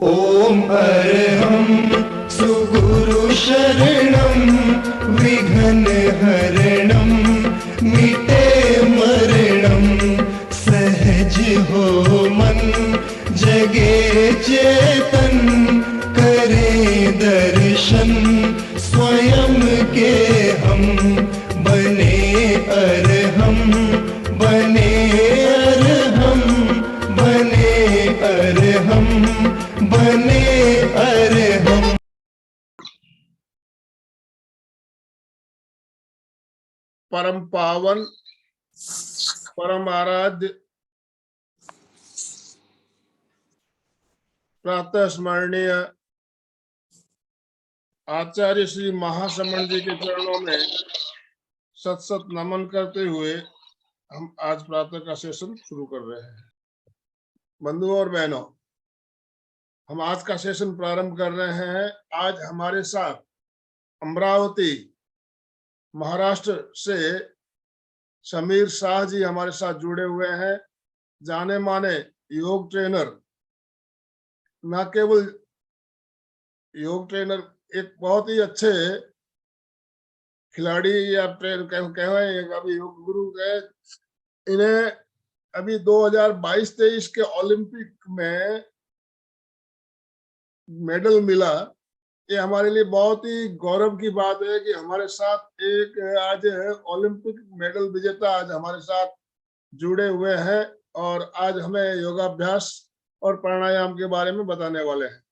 ओम अरहं सुगुरु शरणं विघ्न हरणं मिटे मरणं सहज हो मन जगे चेतन करे दर्शन स्वयं के हम बने अरहं बने अरहं बने अरहं बने अरहं। परम पावन परम आराध्य प्रातः स्मरणीय आचार्य श्री महाश्रमण जी के चरणों में सत सत नमन करते हुए हम आज प्रातः का सेशन शुरू कर रहे हैं। बंधुओं और बहनों, हम आज का सेशन प्रारंभ कर रहे हैं। आज हमारे साथ अमरावती महाराष्ट्र से समीर शाह जी हमारे साथ जुड़े हुए हैं। जाने माने योग ट्रेनर, न केवल योग ट्रेनर, एक बहुत ही अच्छे खिलाड़ी या ट्रेन कहे अभी योग गुरु गए। इन्हें अभी 2022-23 के ओलंपिक में मेडल मिला। ये हमारे लिए बहुत ही गौरव की बात है कि हमारे साथ एक आज ओलंपिक मेडल विजेता आज हमारे साथ जुड़े हुए हैं और आज हमें योगाभ्यास और प्राणायाम के बारे में बताने वाले हैं।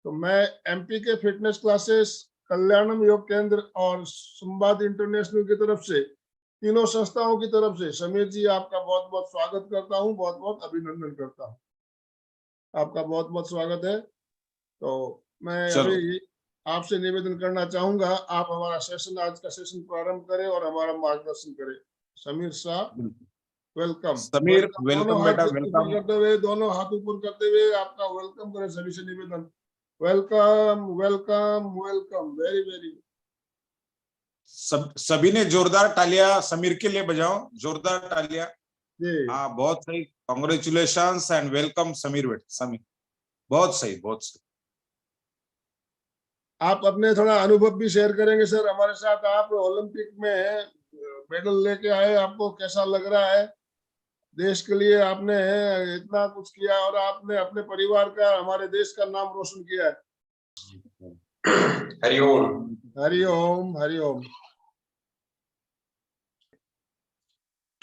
तो मैं एमपी के फिटनेस क्लासेस, कल्याणम योग केंद्र और संवाद इंटरनेशनल की तरफ से, तीनों संस्थाओं की तरफ से समीर जी आपका बहुत बहुत स्वागत करता हूं, बहुत बहुत अभिनंदन करता हूं। आपका बहुत बहुत स्वागत है। तो मैं अभी आपसे निवेदन करना चाहूंगा, आप हमारा सेशन, आज का सेशन प्रारंभ करें और हमारा मार्गदर्शन करें। समीर साहब, वेलकम। समीर, वेलकम बेटा, वेलकम करते हुए, दोनों हाथ ऊपर करते हुए आपका वेलकम करें। सभी से निवेदन, welcome welcome welcome, very very. सभी ने जोरदार तालियां समीर के लिए बजाओ, जोरदार तालियां। हाँ, बहुत सही, कांग्रेचुलेशंस एंड वेलकम समीर बेटा, समीर बहुत सही, बहुत सही। आप अपने थोड़ा अनुभव भी शेयर करेंगे सर हमारे साथ। आप ओलंपिक में मेडल लेके आए, आपको कैसा लग रहा है? देश के लिए आपने इतना कुछ किया और आपने अपने परिवार का, हमारे देश का नाम रोशन किया है। हरिओम हरिओम हरिओम।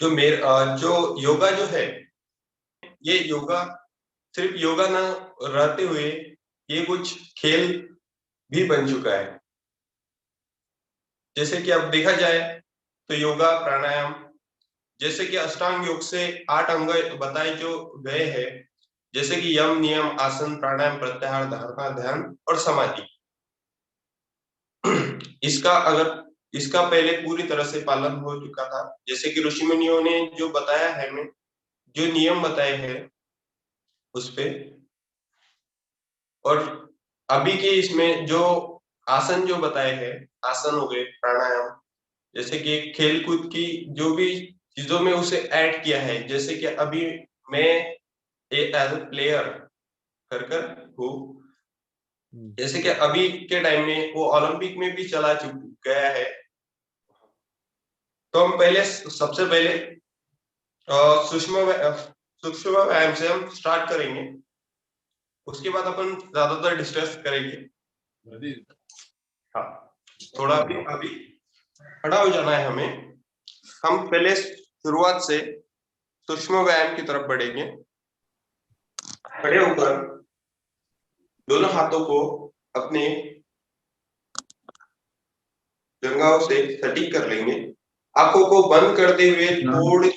जो योगा जो है, ये योगा सिर्फ योगा ना रहते हुए ये कुछ खेल भी बन चुका है। जैसे कि अब देखा जाए तो योगा प्राणायाम, जैसे कि अष्टांग योग से 8 अंग बताए जो गए हैं, जैसे कि यम, नियम, आसन, प्राणायाम, प्रत्याहार, धारणा, ध्यान और समाधि। इसका पहले पूरी तरह से पालन हो चुका था। जैसे कि ऋषि मुनियों ने जो बताया है, हमें जो नियम बताए हैं उस पे, और अभी के इसमें जो आसन जो बताए हैं, आसन हो गए, प्राणायाम, जैसे कि खेलकूद की जो भी चीजों में उसे ऐड किया है। जैसे कि अभी मैं एज ए प्लेयर कर हूँ, जैसे कि अभी के टाइम में वो ओलंपिक में भी चला गया है। तो हम सबसे पहले सूक्ष्म व्यायाम से हम स्टार्ट करेंगे। उसके बाद अपन ज्यादातर डिस्कस करेंगे। हाँ, थोड़ा अभी खड़ा हो जाना है हमें। हम पहले शुरुआत से सूक्ष्म व्यायाम की तरफ बढ़ेंगे। खड़े होकर दोनों हाथों को अपने जंघाओं से सटीक कर लेंगे। आंखों को बंद करते हुए थोड़ी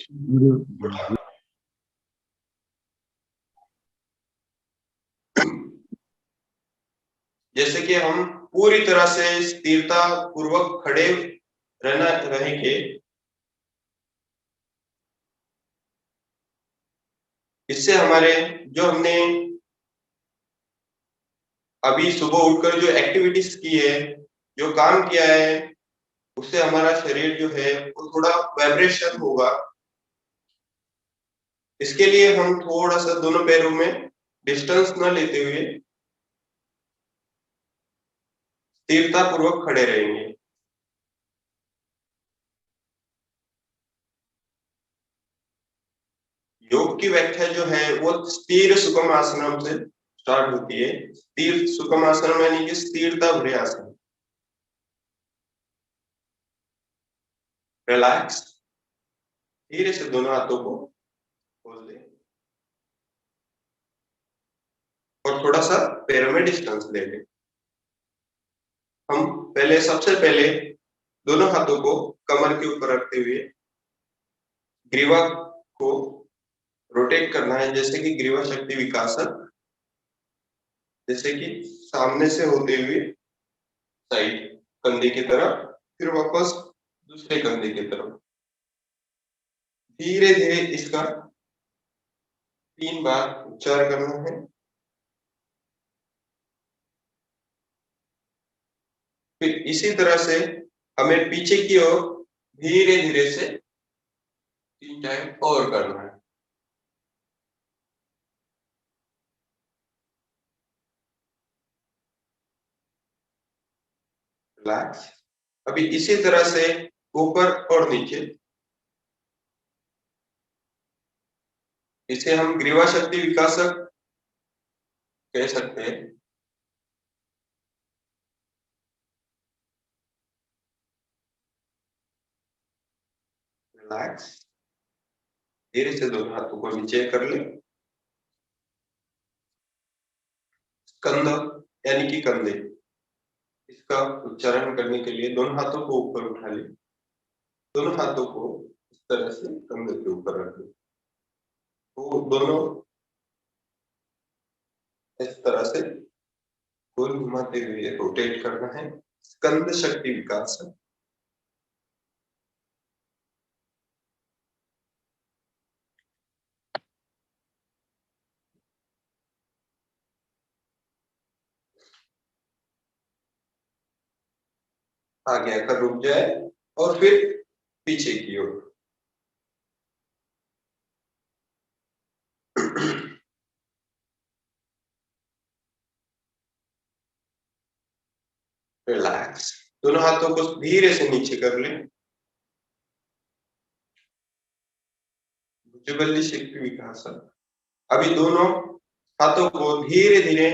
जैसे कि हम पूरी तरह से स्थिरता पूर्वक खड़े रहेंगे। इससे हमारे जो हमने अभी सुबह उठकर जो एक्टिविटीज की है, जो काम किया है, उससे हमारा शरीर जो है वो थोड़ा वाइब्रेशन होगा। इसके लिए हम थोड़ा सा दोनों पैरों में डिस्टेंस न लेते हुए स्थिरता पूर्वक खड़े रहेंगे। योग की व्याख्या जो है वो स्थिर सुखम आसनम से स्टार्ट होती है। स्थिर सुखम आसनम यानी कि स्थिरता भरे आसन। रिलैक्स, धीरे से दोनों हाथों को खोल दे और थोड़ा सा पैरों में डिस्टेंस ले लें। हम सबसे पहले दोनों हाथों को कमर के ऊपर रखते हुए ग्रीवा को रोटेट करना है, जैसे कि ग्रीवा शक्ति विकासक, जैसे कि सामने से होते हुए साइड कंधे की तरफ, फिर वापस दूसरे कंधे की तरफ। धीरे धीरे इसका 3 बार उच्चार करना है। फिर इसी तरह से हमें पीछे की ओर धीरे धीरे से 3 टाइम और करना है। रिलैक्स। अभी इसी तरह से ऊपर और नीचे, इसे हम ग्रीवा शक्ति विकासक कह सकते हैं। रिलैक्स, धीरे से दोनों हाथों को नीचे कर ले। स्कंद यानी कि कंधे, इसका उच्चारण करने के लिए दोनों हाथों को ऊपर उठा ले। दोनों हाथों को इस तरह से कंधे के ऊपर रख ले। तो दोनों इस तरह से गोल घुमाते हुए रोटेट करना है। स्कंद शक्ति विकास। आगे आकर रुक जाए और फिर पीछे की ओर। रिलैक्स, दोनों हाथों को धीरे से नीचे कर ले। भुजबल शक्ति विकास। अभी दोनों हाथों को धीरे धीरे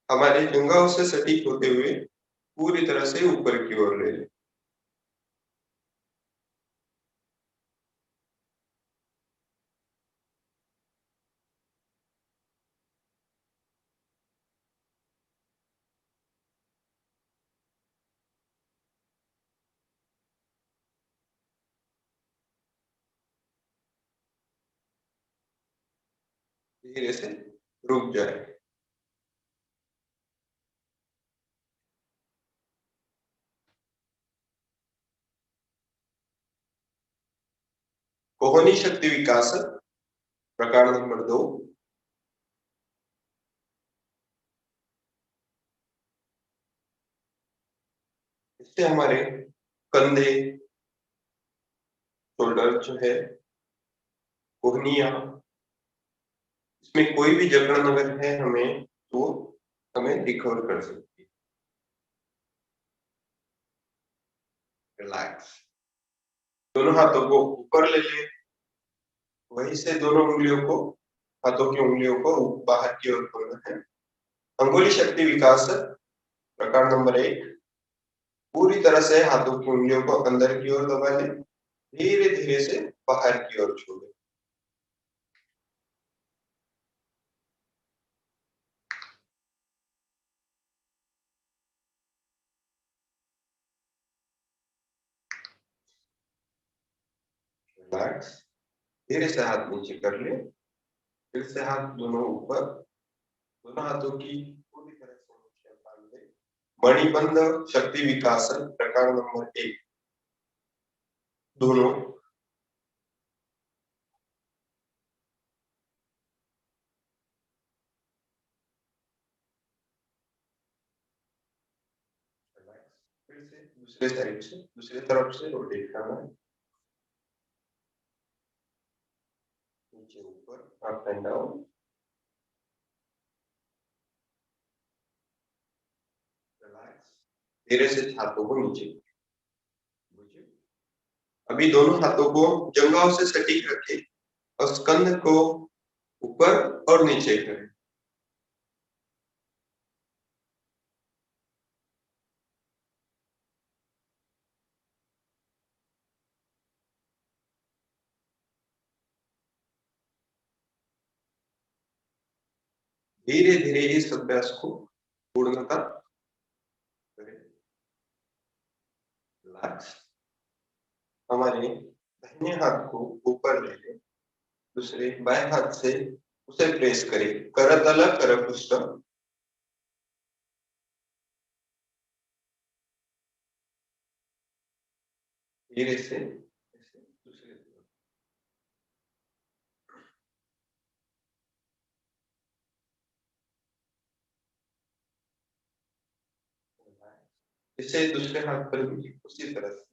हमारे जंघाओं से सटीक होते हुए पूरी तरह से ऊपर की ओर ले ले। धीरे से रुक जाए। कोहनी शक्ति विकास प्रकार नंबर 2। इससे हमारे कंधे, शोल्डर जो है, कोहनिया, इसमें कोई भी जकड़न अगर है हमें तो हमें रिकवर कर सकती है। रिलैक्स, दोनों हाथों को ऊपर ले ले। वहीं से दोनों उंगलियों को, हाथों की उंगलियों को बाहर की ओर खोलना है। अंगुली शक्ति विकास प्रकार नंबर 1। पूरी तरह से हाथों की उंगलियों को अंदर की ओर दबा ले, धीरे धीरे से बाहर की ओर छोड़े। रिलैक्स, धीरे से हाथ नीचे कर ले। फिर से हाथ दोनों ऊपर, दोनों हाथों की पूरी तरह से नीचे बांध ले। मणिबंध शक्ति विकास प्रकार नंबर 1। दोनों फिर से दूसरे साइड से, दूसरी तरफ से रोटेट करना है। नीचे ऊपर, अप एंड डाउन, रिलैक्स। धीरे से हाथों को नीचे। अभी दोनों हाथों को जंघाओं से सटीक रखें और स्कंध को ऊपर और नीचे करें। धीरे धीरे इस अभ्यास को पूर्णतः करें। रिलैक्स। हमारे दाहिने हाथ को ऊपर ले लें, दूसरे बाएं हाथ से उसे प्रेस करें, करतल करपृष्ठम। धीरे से दूसरे तरफ। इसे दूसरे हाथ पर भी उसी तरह से।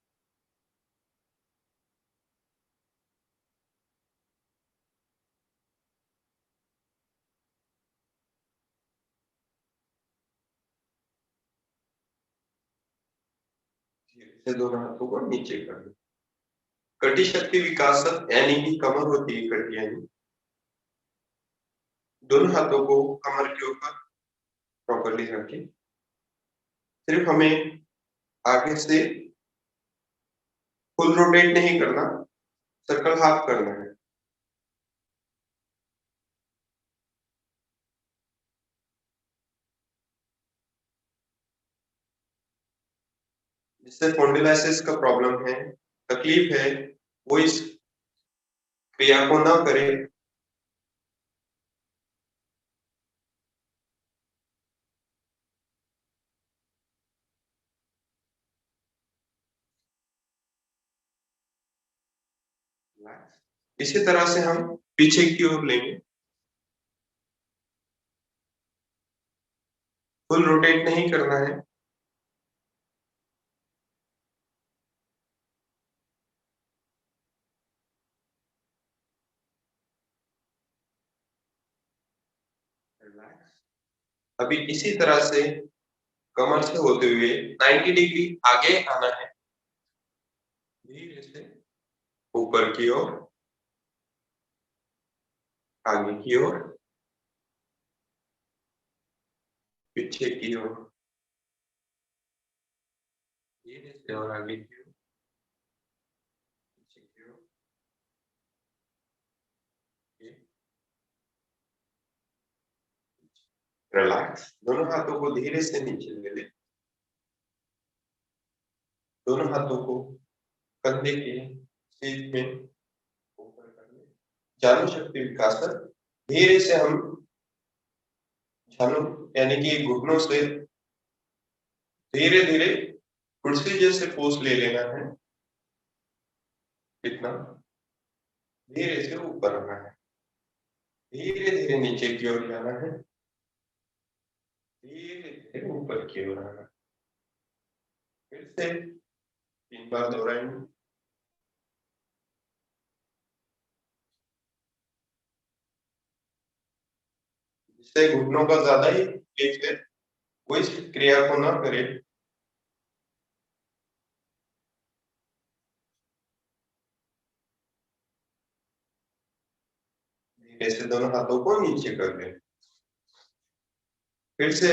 धीरे से दोनों हाथों को नीचे कर लें। कटी शक्ति विकास यानी कि कमर होती है कटी, यानी दोनों हाथों को कमर के ऊपर प्रॉपर्ली रखें। सिर्फ हमें आगे से फुल रोटेट नहीं करना, सर्कल हाफ करना है। जिससे स्पॉन्डिलाइसिस का प्रॉब्लम है, तकलीफ है, वो इस क्रिया को ना करे। इसी तरह से हम पीछे की ओर लेंगे। फुल रोटेट नहीं करना है। अभी इसी तरह से कमर से होते हुए 90 डिग्री आगे आना है। धीरे से ऊपर की ओर, आगे की ओर, पीछे की ओर, धीरे से और आगे की ओर, पीछे की ओर। रिलैक्स। दोनों हाथों को धीरे से नीचे ले लें। दोनों हाथों को कंधे के सीध में ऊपर कर लें। जानु शक्ति विकास। धीरे से हम जानु यानी कि घुटनों से धीरे धीरे कुर्सी जैसे पोज ले लेना है। कितना? धीरे से ऊपर आना है, धीरे धीरे नीचे की ओर जाना है, धीरे धीरे ऊपर की ओर आना। फिर से 3 बार दोहराएंगे। जिससे घुटनों का ज्यादा ही तकलीफ है, वो इस क्रिया को ना करे। धीरे से दोनों हाथों को नीचे कर लें। फिर से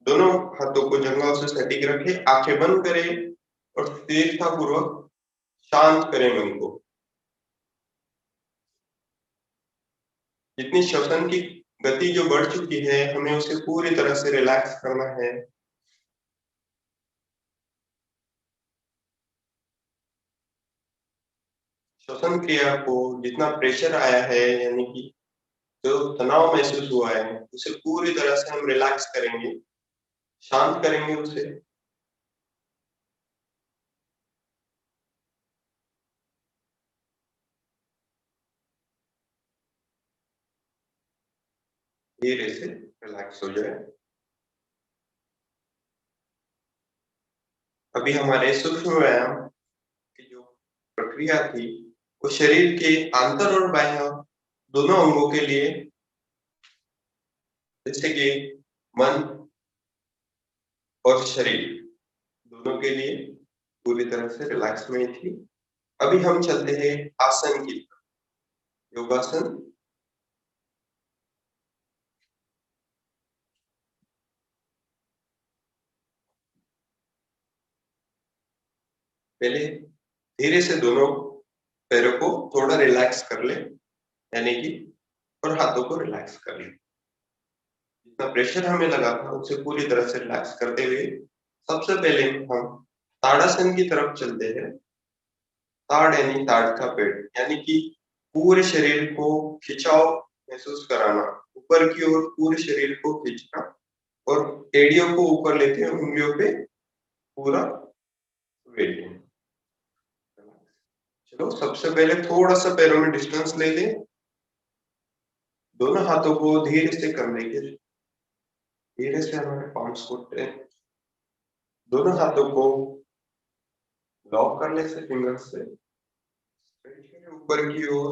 दोनों हाथों को जंघों से सटीक रखें, आंखें बंद करें और स्थिरतापूर्वक शांत करें मन को। जितनी श्वसन की गति जो बढ़ चुकी है, हमें उसे पूरी तरह से रिलैक्स करना है। श्वसन क्रिया को जितना प्रेशर आया है, यानी कि जो तनाव महसूस हुआ है, उसे पूरी तरह से हम रिलैक्स करेंगे, शांत करेंगे उसे। धीरे से रिलैक्स हो जाए। अभी हमारे सूक्ष्म व्यायाम की जो प्रक्रिया थी वो शरीर के आंतर और बाह्य दोनों अंगों के लिए, जैसे कि मन और शरीर दोनों के लिए पूरी तरह से रिलैक्स में थी। अभी हम चलते हैं आसन की तरफ। योगासन। पहले धीरे से दोनों पैरों को थोड़ा रिलैक्स कर ले, यानी कि और हाथों को रिलैक्स कर ले। जितना प्रेशर हमें लगा था उसे पूरी तरह से रिलैक्स करते हुए सबसे पहले हम ताड़ासन की तरफ चलते हैं। ताड़ यानी ताड़ का पेड़, यानी कि पूरे शरीर को खिंचाव महसूस कराना, ऊपर की ओर पूरे शरीर को खींचना और एड़ियों को ऊपर लेते हैं, उंगलियों पे पूरा वेट। चलो सबसे पहले थोड़ा सा पैरों में डिस्टेंस ले लें। दोनों हाथों को धीरे से कंधे के, धीरे से हमारे पाम्स को दोनों हाथों को लॉक कर ले से फिंगर से ऊपर की ओर।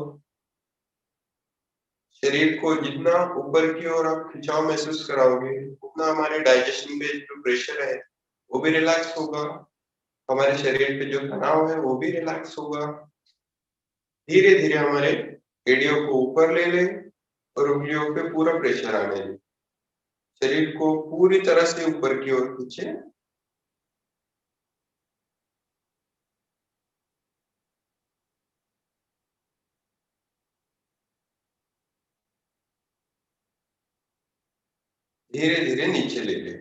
शरीर को जितना ऊपर की ओर आप खिंचाव महसूस कराओगे उतना हमारे डाइजेशन पे जो प्रेशर है वो भी रिलैक्स होगा, हमारे शरीर पे जो तनाव है वो भी रिलैक्स होगा। धीरे धीरे हमारे एड़ियों को ऊपर ले ले और उंगलियों पे पूरा प्रेशर आने दे। शरीर को पूरी तरह से ऊपर की ओर खींचे। धीरे धीरे नीचे ले ले।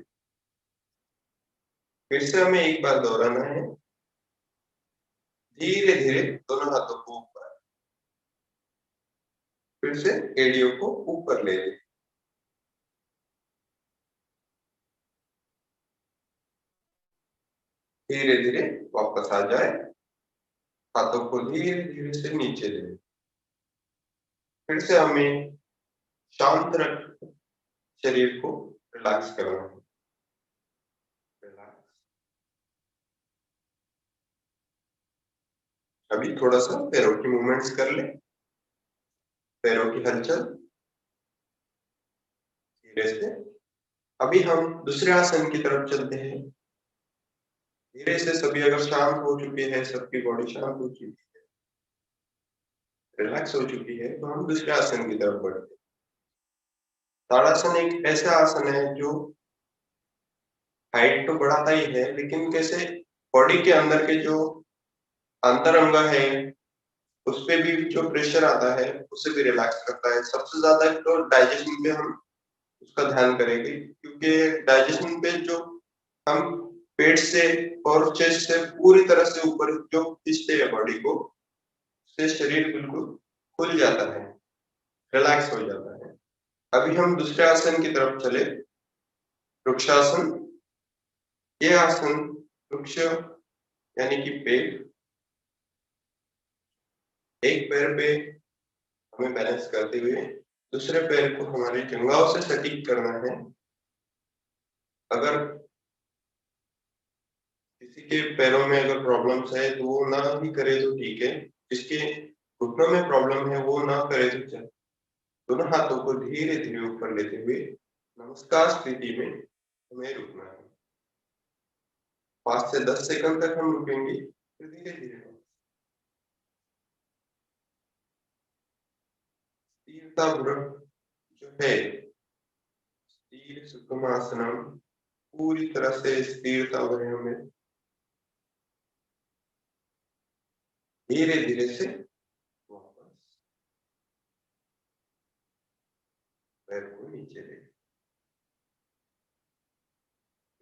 फिर से हमें एक बार दोहराना है। धीरे धीरे दोनों हाथों को ऊपर, फिर से एड़ियों को ऊपर ले ले। धीरे धीरे वापस आ जाए। हाथों को धीरे धीरे से नीचे ले। फिर से हमें शांत रख शरीर को रिलैक्स करना है। अभी थोड़ा सा पैरों की मूवमेंट्स कर ले, पैरों की हलचल धीरे से। अभी हम दूसरे आसन की तरफ चलते हैं। धीरे से सभी अगर शांत हो चुके हैं, सबकी बॉडी शांत हो चुकी है, रिलैक्स हो चुकी है, तो हम दूसरे आसन की तरफ बढ़ते हैं। ताड़ासन एक ऐसा आसन है जो हाइट तो बढ़ाता ही है, लेकिन कैसे बॉडी के अंदर के जो अंतर अंग है उस पे भी जो प्रेशर आता है उसे भी रिलैक्स करता है। सबसे ज्यादा तो डाइजेशन पे हम उसका ध्यान करेंगे, क्योंकि डाइजेशन पे जो हम पेट से और चेस्ट से पूरी तरह से ऊपर जो खींचते हैं बॉडी को, उससे शरीर बिल्कुल खुल जाता है, रिलैक्स हो जाता है। अभी हम दूसरे आसन की तरफ चले, वृक्षासन। ये आसन वृक्ष यानी कि पेड़, एक पैर पे हमें बैलेंस करते हुए दूसरे पैर को हमारे जंघाओं से सटीक करना है। अगर किसी के पैरों में अगर प्रॉब्लम्स है तो वो ना ही करे तो ठीक है, जिसके घुटनों में प्रॉब्लम है वो ना करे तो चले। दोनों हाथों को धीरे धीरे ऊपर लेते हुए नमस्कार स्थिति में हमें रुकना है। 5 से 10 सेकंड तक हम रुकेंगे, फिर धीरे धीरे स्थिरता जो है, स्थिर सुखमासनम, पूरी तरह से स्थिरता हो हमें धीरे धीरे से वापस पैर को नीचे ले।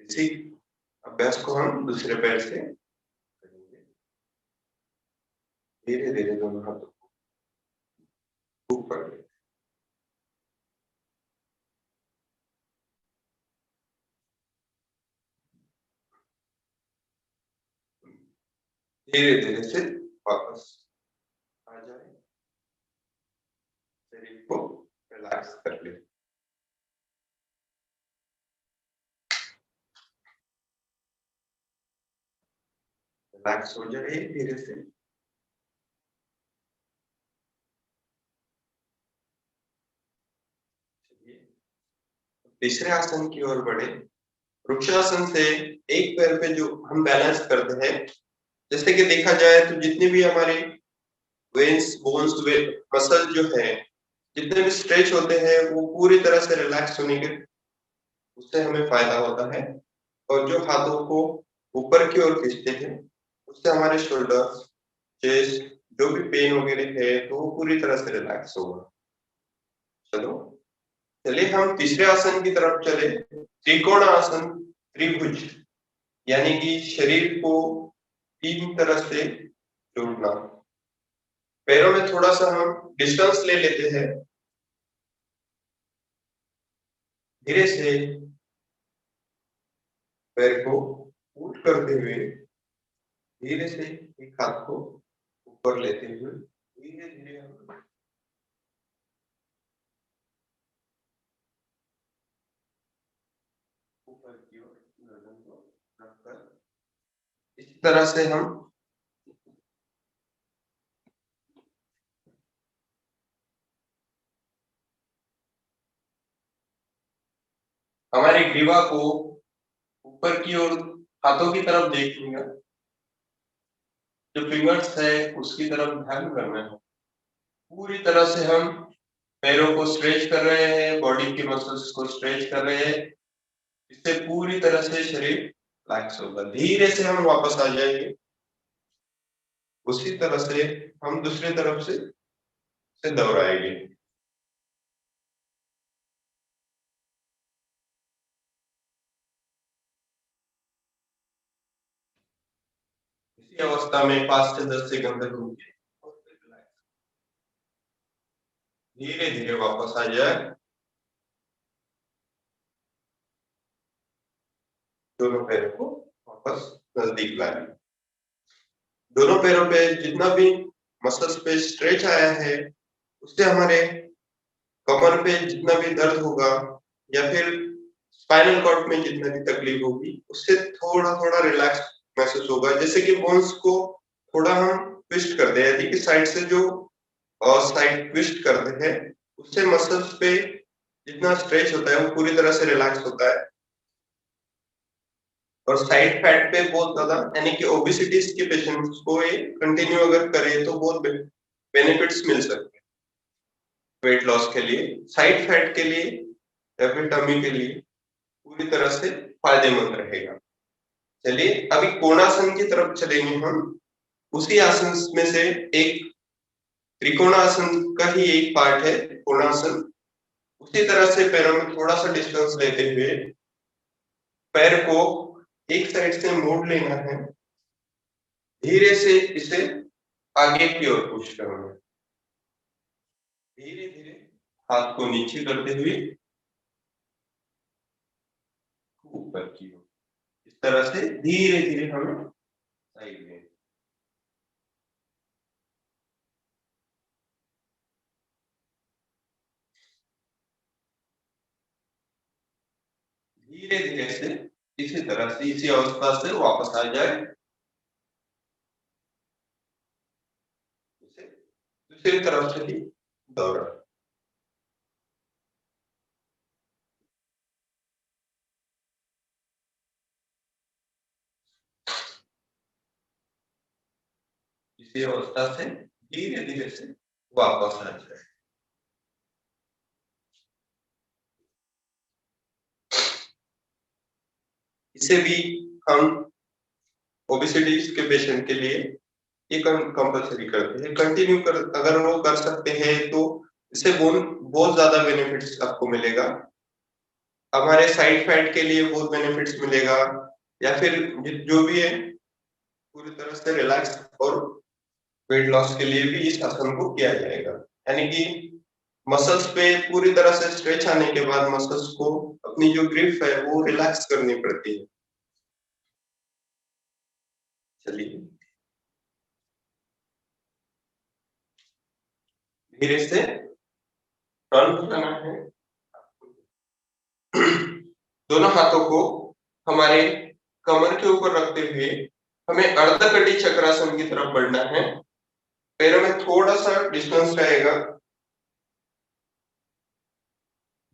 इसी अभ्यास को हम दूसरे पैर से करेंगे। धीरे धीरे दोनों हाथों को ऊपर ले। धीरे धीरे से वापस आ जाए, शरीर को रिलैक्स कर ले। रिलैक्स हो जाए धीरे से। तीसरे आसन की ओर बढ़े। वृक्षासन से एक पैर पे जो हम बैलेंस करते हैं, जैसे कि देखा जाए तो जितनी भी हमारे वेन्स, बोन्स, मसल जो है, जितने भी स्ट्रेच होते हैं वो पूरी तरह से रिलैक्स होने के उससे हमें फायदा होता है। और जो हाथों को ऊपर की ओर खींचते हैं उससे हमारे शोल्डर, चेस्ट, जो भी पेन वगैरह है तो वो पूरी तरह से रिलैक्स होगा। चलो चलिए हम तीसरे आसन की तरफ चले। त्रिकोण आसन, त्रिभुज, यानी कि शरीर को तीन तरह से जोड़ना। पैरों में थोड़ा सा हम डिस्टेंस ले लेते हैं, धीरे से पैर को उल्ट करते हुए धीरे से एक हाथ को ऊपर लेते हुए धीरे धीरे हम ऊपर की ओर गर्दन को रखकर इस तरह से हम हमारी ग्रीवा को ऊपर की ओर हाथों की तरफ देखिएगा, जो फिंगर्स है उसकी तरफ ध्यान करना है। पूरी तरह से हम पैरों को स्ट्रेच कर रहे हैं, बॉडी के मसल्स को स्ट्रेच कर रहे हैं, इससे पूरी तरह से शरीर रिलैक्स होगा। धीरे से हम वापस आ जाएंगे। उसी तरह से हम दूसरी तरफ से दोहराएंगे। इसी अवस्था में 5 से 10 सेकंड तक रुकिए, धीरे धीरे वापस आ जाए। दोनों पैरों को वापस नजदीक लाए। दोनों पैरों पे जितना भी मसल्स पे स्ट्रेच आया है उससे हमारे कमर पे जितना भी दर्द होगा या फिर स्पाइनल कॉर्ड में जितना भी तकलीफ होगी उससे थोड़ा थोड़ा रिलैक्स महसूस होगा। जैसे कि बोन्स को थोड़ा हम ट्विस्ट करते हैं, यदि कि साइड से जो साइड ट्विस्ट करते हैं उससे मसल्स पे जितना स्ट्रेच होता है वो पूरी तरह से रिलैक्स होता है। और साइड फैट पे बहुत ज्यादा, यानी कि ओबेसिटीज के पेशेंट्स को ये कंटिन्यू अगर करें तो बहुत बेनिफिट्स मिल सकते हैं वेट लॉस के लिए, साइड फैट के लिए या फिर टमी के लिए पूरी तरह से फायदेमंद रहेगा। चलिए अभी कोणासन की तरफ चलेंगे हम। उसी आसन में से एक त्रिकोणासन का ही एक पार्ट है कोणासन। उसी तरह से पैरों में थोड़ा सा डिस्टेंस लेते हुए पैर को एक साइड से मोड़ लेना है, धीरे से इसे आगे की ओर पुश करना है। धीरे धीरे हाथ को नीचे करते हुए ऊपर की ओर, इस तरह से धीरे धीरे हमें साइड में। धीरे धीरे से इसी तरह से इसी अवस्था से वापस आ जाए। इसे दूसरी तरफ से ही दोहरा। इसी अवस्था से धीरे धीरे से वापस आ जाए। इसे भी हम ओबेसिटीज के पेशेंट के लिए ये कंपल्सरी करते हैं। कंटिन्यू कर अगर वो कर सकते हैं तो इससे बहुत ज्यादा बेनिफिट्स आपको मिलेगा। हमारे साइड फैट के लिए बहुत बेनिफिट्स मिलेगा, या फिर जो भी है पूरी तरह से रिलैक्स और वेट लॉस के लिए भी इस आसन को किया जाएगा। यानी कि मसल्स पे पूरी तरह से स्ट्रेच आने के बाद मसल्स को अपनी जो ग्रिप है वो रिलैक्स करनी पड़ती है। चलिए धीरे से टर्न करना है। दोनों हाथों को हमारे कमर के ऊपर रखते हुए हमें अर्धकटी चक्रासन की तरफ बढ़ना है। पैरों में थोड़ा सा डिस्टेंस रहेगा,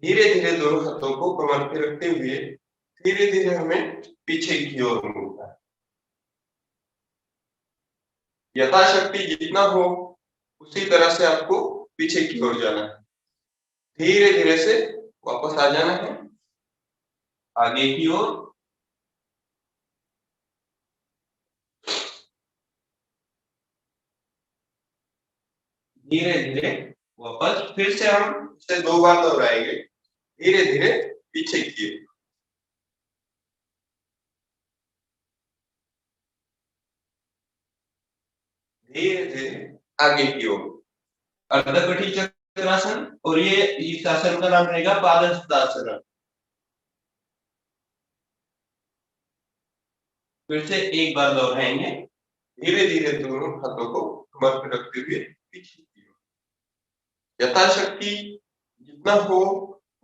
धीरे धीरे दोनों हाथों को कमर पे रखते हुए धीरे धीरे हमें पीछे की ओर मुड़ना है। यथाशक्ति जितना हो उसी तरह से आपको पीछे की ओर जाना है। धीरे धीरे से वापस आ जाना है आगे की ओर। धीरे धीरे वापस, फिर से हम इसे 2 बार दोहराएंगे। धीरे धीरे पीछे की ओर, धीरे धीरे आगे की ओर। अर्धकटी चक्रासन, और ये इस आसन का नाम रहेगा पादहस्तासन। फिर से एक बार दोहराएंगे। धीरे धीरे दोनों हाथों को कमर पर रखते हुए पीछे की ओर। यथाशक्ति जितना हो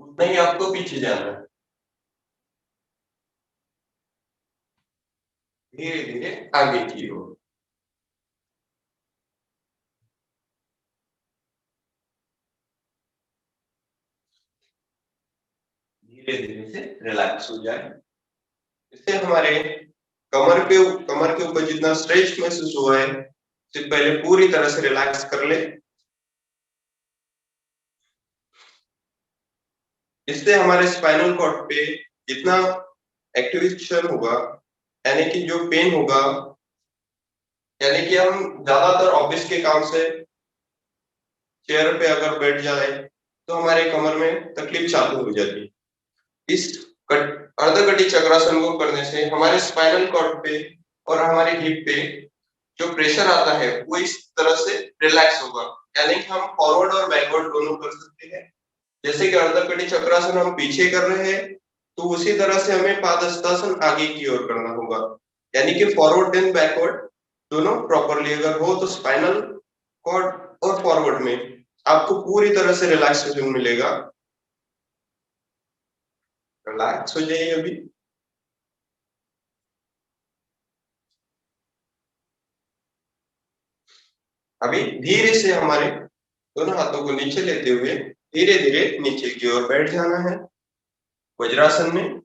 उतना ही आपको पीछे जाना है। धीरे धीरे आगे की ओर। धीरे धीरे से रिलैक्स हो जाए। इससे हमारे कमर के ऊपर जितना स्ट्रेच महसूस हुआ है उसे पहले पूरी तरह से रिलैक्स कर ले। इससे हमारे स्पाइनल कॉर्ड पे जितना एक्टिवेशन होगा, यानी कि जो पेन होगा, यानी कि हम ज्यादातर ऑफिस के काम से चेयर पे अगर बैठ जाए तो हमारे कमर में तकलीफ चालू हो जाती है। इस अर्धकटी चक्रासन को करने से हमारे स्पाइनल कॉर्ड पे और हमारे हिप पे जो प्रेशर आता है वो इस तरह से रिलैक्स होगा, यानी कि हम फॉरवर्ड और बैकवर्ड दोनों कर सकते हैं। जैसे कि अर्धकटी चक्रासन हम पीछे कर रहे हैं तो उसी तरह से हमें पादहस्तासन आगे की ओर करना होगा, यानी कि फॉरवर्ड एंड बैकवर्ड दोनों प्रॉपरली अगर हो तो स्पाइनल कॉर्ड और फॉरवर्ड में आपको पूरी तरह से रिलैक्सेशन मिलेगा। रिलैक्स हो जाइए अभी। अभी धीरे से हमारे दोनों हाथों को नीचे लेते हुए धीरे धीरे नीचे की ओर बैठ जाना है वज्रासन में।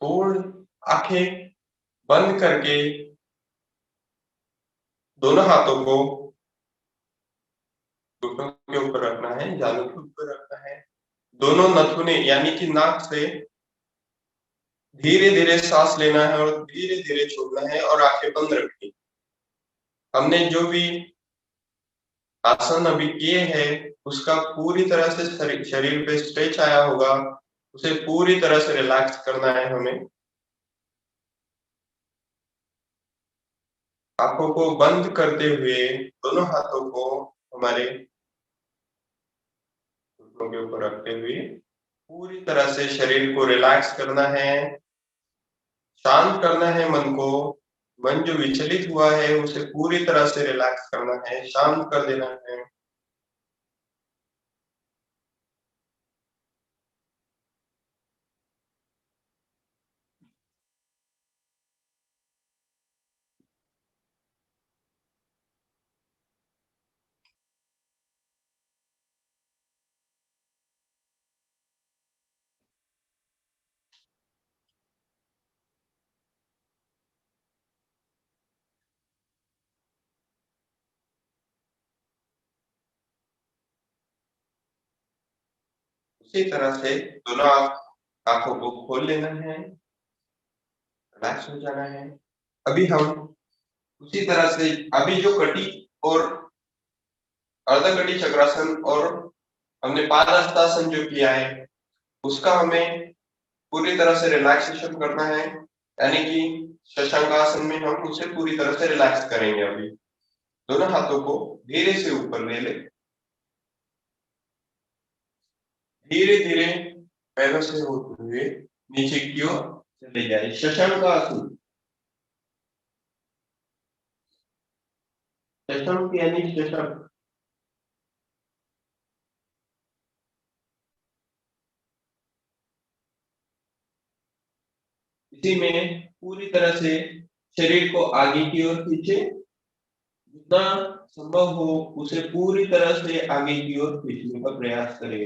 थोड़ी आंखें बंद करके दोनों हाथों को घुटनों के ऊपर रखना है, जांघों के ऊपर रखना है। दोनों नथुने यानी कि नाक से धीरे धीरे सांस लेना है और धीरे धीरे छोड़ना है और आंखें बंद रखनी। हमने जो भी आसन अभी किए हैं उसका पूरी तरह से शरीर पे स्ट्रेच आया होगा, उसे पूरी तरह से रिलैक्स करना है हमें। आंखों को बंद करते हुए दोनों हाथों को हमारे घुटनों के ऊपर रखते हुए पूरी तरह से शरीर को रिलैक्स करना है, शांत करना है मन को। मन जो विचलित हुआ है उसे पूरी तरह से रिलैक्स करना है, शांत कर देना है। उसी तरह से दोनों आंखों को खोल लेना है, रिलैक्स हो जाना है। अभी हम उसी तरह से अभी जो कटी और अर्धकटी चक्रासन और हमने पादहस्तासन जो किया है उसका हमें पूरी तरह से रिलैक्सेशन करना है, यानी कि शशांकासन में हम उसे पूरी तरह से रिलैक्स करेंगे। अभी दोनों हाथों को धीरे से ऊपर ले ले, धीरे धीरे पैरों से होते हुए नीचे की ओर चले जाए। शशांकासन, शशांक यानी शशांक। इसी में पूरी तरह से शरीर को आगे की ओर खींचे, जितना संभव हो उसे पूरी तरह से आगे की ओर खींचने का प्रयास करें।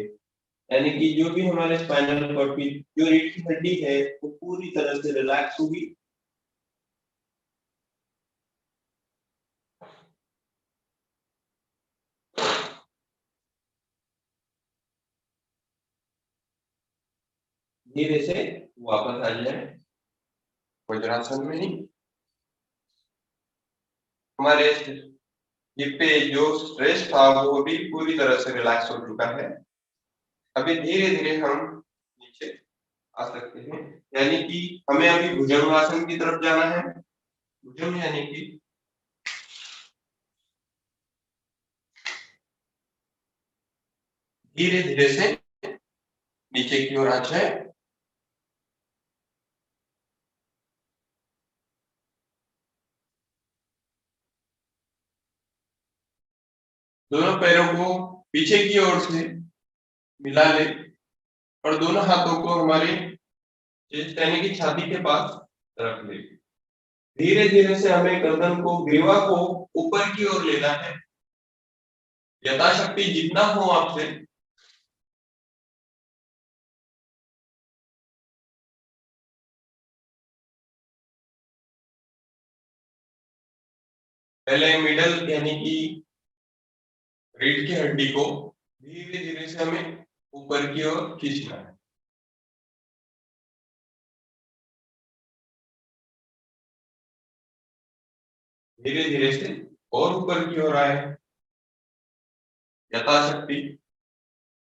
यानी कि जो भी हमारे स्पाइनल कॉर्ड की जो रीढ़ की हड्डी है वो पूरी तरह से रिलैक्स होगी। धीरे से वापस आ जाए वज्रासन में ही। हमारे हिप पे जो स्ट्रेस था वो भी पूरी तरह से रिलैक्स हो चुका है। अभी धीरे धीरे हम नीचे आ सकते हैं। यानी कि हमें अभी भुजंगासन की तरफ जाना है। भुजंग यानी कि धीरे धीरे से नीचे की ओर आ जाए। दोनों पैरों को पीछे की ओर से मिला ले और दोनों हाथों को हमारे चेस्ट यानी कि छाती के पास रख ले। धीरे धीरे से हमें गर्दन को ग्रीवा को ऊपर की ओर लेना है। यथाशक्ति जितना हो आपसे पहले मिडल यानी कि रीढ़ की हड्डी को धीरे धीरे से हमें ऊपर की ओर खींचना है। धीरे धीरे से और ऊपर की ओर आए यथाशक्ति।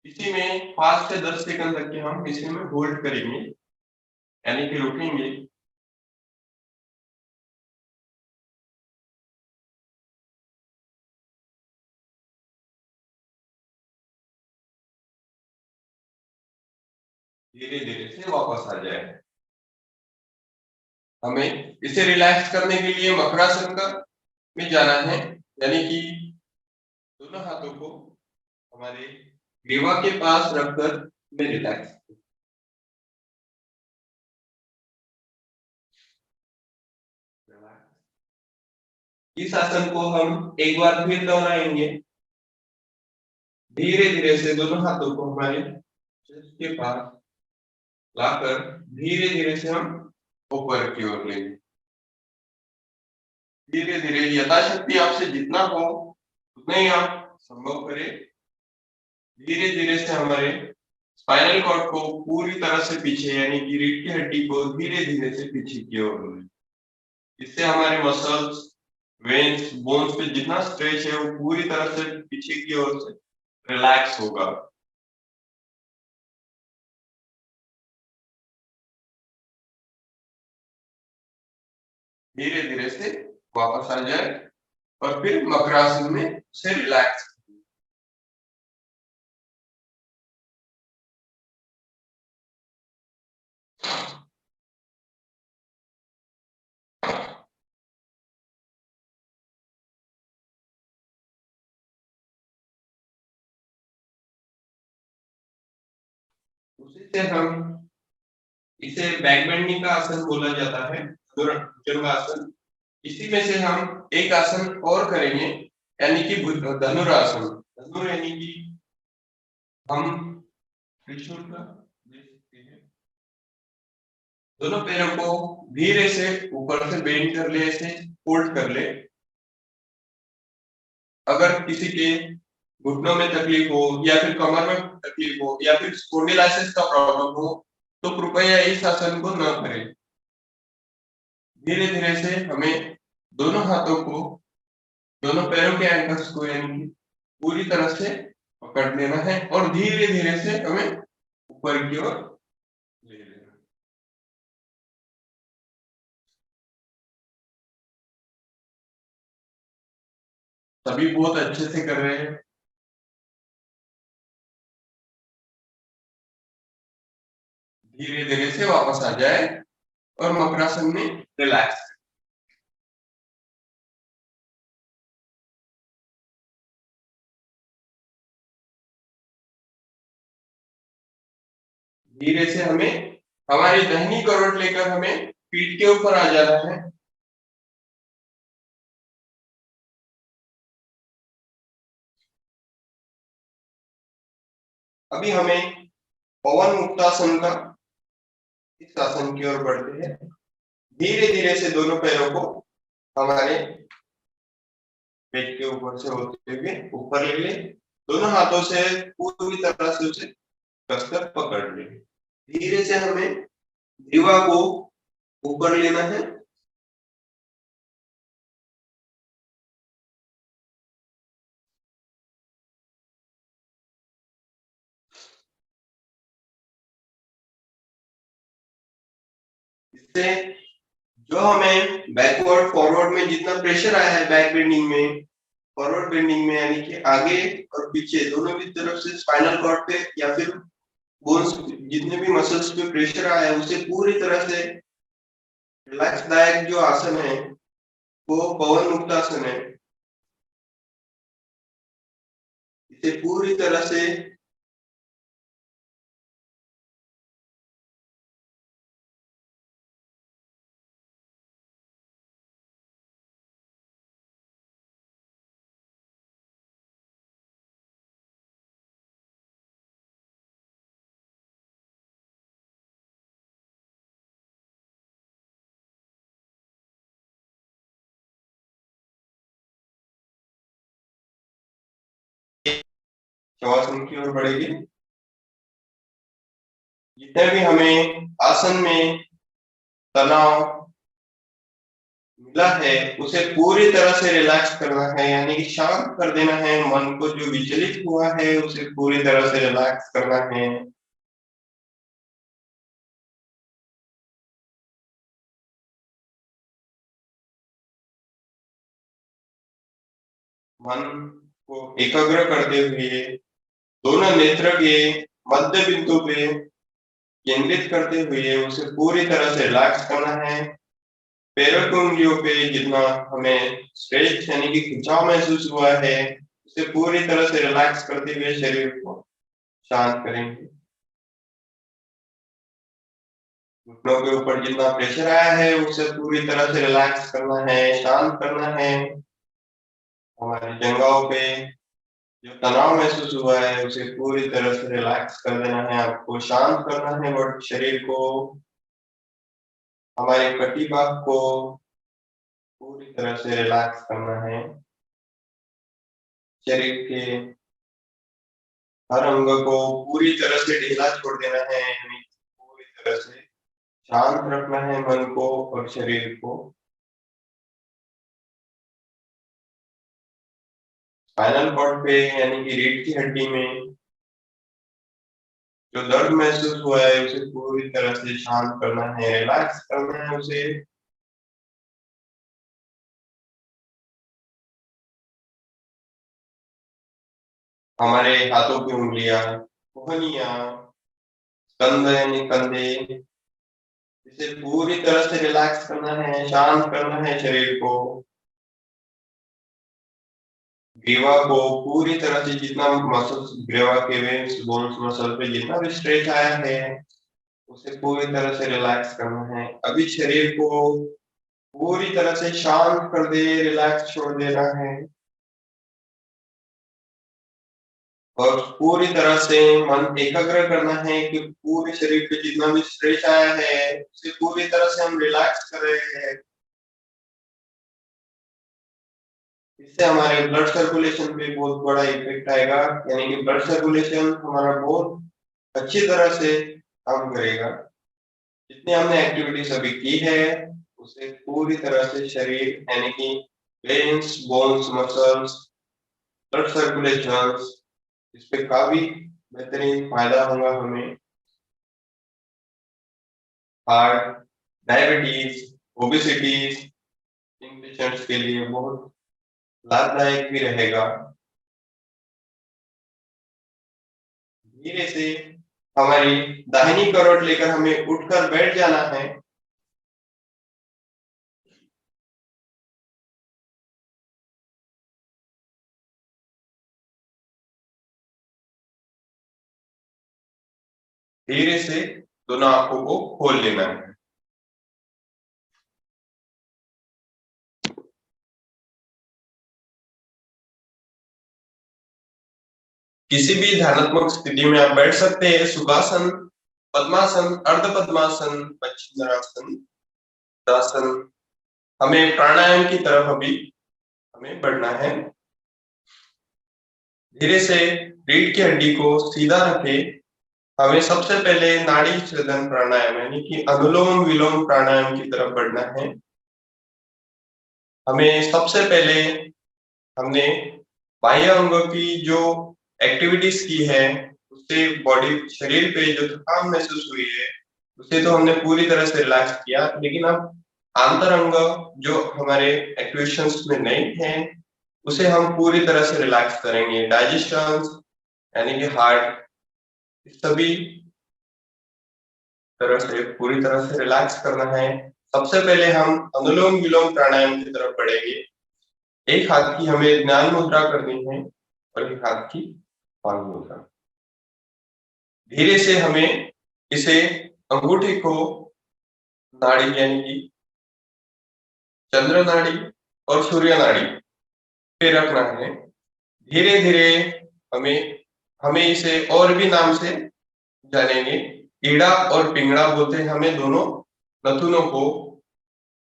इसी में 5 से 10 सेकंड तक के हम इसी में होल्ड करेंगे यानी कि रुकेंगे। धीरे धीरे से वापस आ जाए। हमें इसे रिलैक्स करने के लिए मकरासन का में जाना है। यानी कि दोनों हाथों को हमारे ग्रीवा के पास रखकर में रिलैक्स। इस आसन को हम एक बार फिर दोहराएंगे। धीरे धीरे से दोनों हाथों को हमारे चेस्ट के पास लाकर धीरे धीरे से हम ऊपर की ओर लेंगे। धीरे धीरे यथाशक्ति आपसे जितना हो उतना ही आप संभव करें। धीरे धीरे से हमारे स्पाइनल कॉर्ड को पूरी तरह से पीछे यानी कि रीढ़ की हड्डी को धीरे धीरे से पीछे की ओर लें। इससे हमारे मसल्स, वेन्स, बोन्स पे जितना स्ट्रेच है वो पूरी तरह से पीछे की ओर से रिलैक्स होगा। धीरे धीरे से वापस आ जाए और फिर मकरासन में से रिलैक्स। उसी से हम इसे बैक बेंडिंग का आसन बोला जाता है, भुजंगासन। इसी में से हम एक आसन और करेंगे यानी कि धनुरासन। धनुर यानी कि हम त्रिशूल का दे सकते हैं। दोनों पैरों को धीरे से ऊपर से बेंड कर ले, ऐसे फोल्ड कर ले। अगर किसी के घुटनों में तकलीफ हो या फिर कमर में तकलीफ हो या फिर स्पॉन्डिलाइटिस का प्रॉब्लम हो तो कृपया इस आसन को न करें। धीरे धीरे से हमें दोनों हाथों को दोनों पैरों के एंकल्स को यानी कि पूरी तरह से पकड़ लेना है और धीरे धीरे से हमें ऊपर की ओर ले लेना। सभी बहुत अच्छे से कर रहे हैं। धीरे धीरे से वापस आ जाए और मकरासन में रिलैक्स। धीरे से हमें हमारी दाहिनी करवट लेकर हमें पीठ के ऊपर आ जाना है। अभी हमें पवन मुक्तासन का इस आसन की ओर बढ़ते हैं। धीरे धीरे से दोनों पैरों को हमारे पेट के ऊपर से होते हुए ऊपर ले ले, दोनों हाथों से पूरी तरह से उसे कसकर पकड़ ले। धीरे से हमें ग्रीवा को ऊपर लेना है। इससे जो हमें बैकवर्ड फॉरवर्ड में जितना प्रेशर आया है बैक बेंडिंग में, फॉरवर्ड बेंडिंग में, यानी कि आगे और पीछे दोनों की तरफ से स्पाइनल कॉर्ड पे या फिर बोन्स जितने भी मसल्स पे प्रेशर आया है उसे पूरी तरह से रिलैक्स दायक जो आसन है वो पवन मुक्तासन है। इसे पूरी तरह से शवासन की ओर बढ़ेगी। जितने भी हमें आसन में तनाव मिला है उसे पूरी तरह से रिलैक्स करना है, यानी कि शांत कर देना है। मन को जो विचलित हुआ है उसे पूरी तरह से रिलैक्स करना है। मन को एकाग्र करते हुए दोनों नेत्र के मध्य बिंदु पे केंद्रित करते हुए उसे पूरी तरह से रिलैक्स करना है। पैरों की उंगलियों पे जितना हमें स्ट्रेच यानी कि खिंचाव महसूस हुआ है उसे पूरी तरह से रिलैक्स करते हुए शरीर को शांत करेंगे। घुटनों के ऊपर जितना प्रेशर आया है उसे पूरी तरह से रिलैक्स करना है, शांत करना है। हमारे जंघाओं पे जो तनाव महसूस हुआ है उसे पूरी तरह से रिलैक्स कर देना है, आपको शांत करना है और शरीर को, हमारे कटी भाग को पूरी तरह से रिलैक्स करना है। शरीर के हर अंग को पूरी तरह से ढीला छोड़ देना है, यानी पूरी तरह से शांत रखना है मन को और शरीर को। स्पाइनल कॉर्ड पे यानी कि रीढ़ की हड्डी में जो दर्द महसूस हुआ है उसे पूरी तरह से शांत करना है, रिलैक्स करना है उसे। हमारे हाथों की उंगलियां, कोहनियां, कंध यानी कंधे, इसे पूरी तरह से रिलैक्स करना है, शांत करना है शरीर को। ग्रीवा को पूरी तरह से जितना मसल्स, ग्रीवा के वेन्स, बोन्स, मसल पे जितना भी स्ट्रेच आया है उसे पूरी तरह से रिलैक्स करना है। अभी शरीर को पूरी तरह से शांत कर दे, रिलैक्स छोड़ देना है और पूरी तरह से मन एकाग्र करना है कि पूरे शरीर पे जितना भी स्ट्रेस आया है उसे पूरी तरह से हम रिलैक्स कर रहे हैं। इससे हमारे ब्लड सर्कुलेशन पे बहुत बड़ा इफेक्ट आएगा, यानी कि ब्लड सर्कुलेशन हमारा बहुत अच्छी तरह से काम करेगा। जितनी हमने एक्टिविटीज अभी की है उसे पूरी तरह से शरीर यानी कि veins, bones, muscles, blood circulation, इस पे काफी बेहतरीन फायदा होगा हमें। हार्ट, डायबिटीज, ओबेसिटीज इन पेशेंट्स के लिए बहुत लाभदायक भी रहेगा। धीरे से हमारी दाहिनी करवट लेकर हमें उठकर बैठ जाना है। धीरे से दोनों आंखों को खोल लेना है। किसी भी ध्यानात्मक स्थिति में आप बैठ सकते हैं, सुखासन, पद्मासन, अर्ध पद्मासन, पश्चिमासन, दासन। हमें प्राणायाम की तरफ अभी हमें बढ़ना है। धीरे से रीढ़ की हड्डी को सीधा रखे। हमें सबसे पहले नाड़ी छेदन प्राणायाम यानी कि अनुलोम विलोम प्राणायाम की तरफ बढ़ना है। हमें सबसे पहले हमने बाह्य अंगों की जो एक्टिविटीज की है, उससे बॉडी शरीर पे जो थकान महसूस हुई है उसे तो हमने पूरी तरह से रिलैक्स किया, लेकिन अब आंतर अंग जो हमारे एक्टिवेशंस में नहीं है उसे हम पूरी तरह से रिलैक्स करेंगे। डाइजेशन यानी कि हार्ट, सभी तरह से पूरी तरह से रिलैक्स करना है। सबसे पहले हम अनुलोम विलोम प्राणायाम की तरफ बढ़ेंगे। एक हाथ की हमें ज्ञान मुद्रा करनी है और एक हाथ की पान मुद्रा। धीरे से हमें इसे अंगूठे को नाड़ी यानी कि चंद्र नाड़ी और सूर्य नाड़ी पे रखना है। धीरे धीरे हमें इसे और भी नाम से जानेंगे। ईड़ा और पिंगड़ा बोलते हैं हमें दोनों नथुनों को।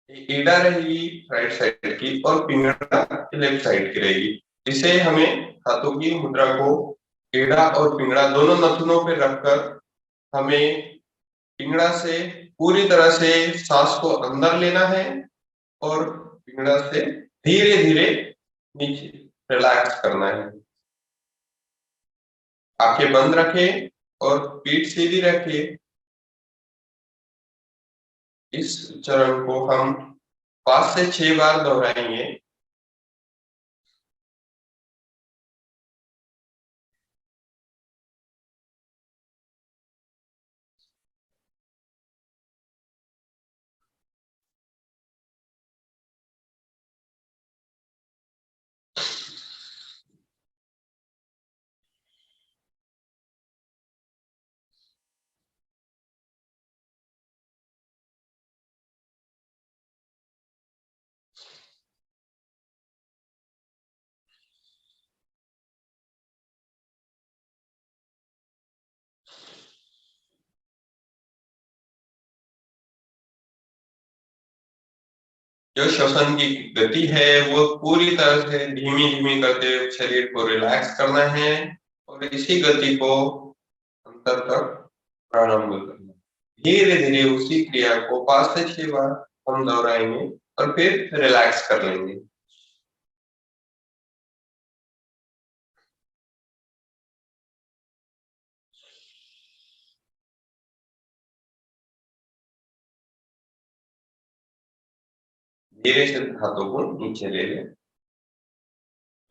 ईड़ा रहेगी राइट साइड की और पिंगड़ा लेफ्ट साइड की रहेगी। इसे हमें हाथों की मुद्रा को ईड़ा और पिंगड़ा दोनों नथुनों पे रखकर हमें पिंगड़ा से पूरी तरह से सांस को अंदर लेना है और पिंगड़ा से धीरे धीरे नीचे रिलैक्स करना है। आंखें बंद रखें और पीठ सीधी रखें। इस चरण को हम 5 से 6 बार दोहराएंगे। जो श्वसन की गति है वो पूरी तरह से धीमी धीमी करते हुए शरीर को रिलैक्स करना है और इसी गति को अंतर तक प्रारंभ करना। धीरे धीरे उसी क्रिया को 5 से 6 बार हम दोहराएंगे और फिर रिलैक्स कर लेंगे। धीरे से हाथों को नीचे ले लें।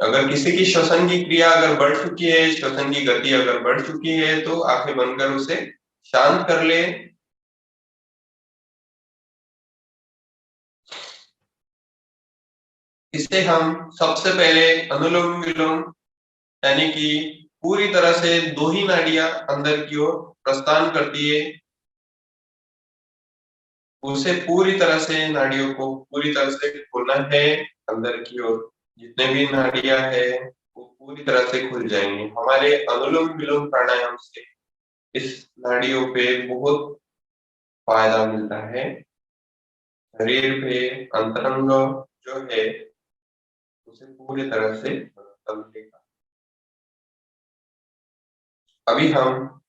अगर किसी की श्वसन की क्रिया अगर बढ़ चुकी है, श्वसन की गति अगर बढ़ चुकी है तो आंखें बंद कर उसे शांत कर ले। इसे हम सबसे पहले अनुलोम विलोम यानी कि पूरी तरह से 2 ही नाड़ियां अंदर की ओर प्रस्थान करती है, उसे पूरी तरह से नाड़ियों को पूरी तरह से खोलना है। अंदर की ओर जितने भी नाड़ियां है वो पूरी तरह से खुल जाएंगे। हमारे अनुलोम विलोम प्राणायाम से इस नाड़ियों पे बहुत फायदा मिलता है। शरीर पे अंतरंग जो है उसे पूरी तरह से मिलेगा। अभी हम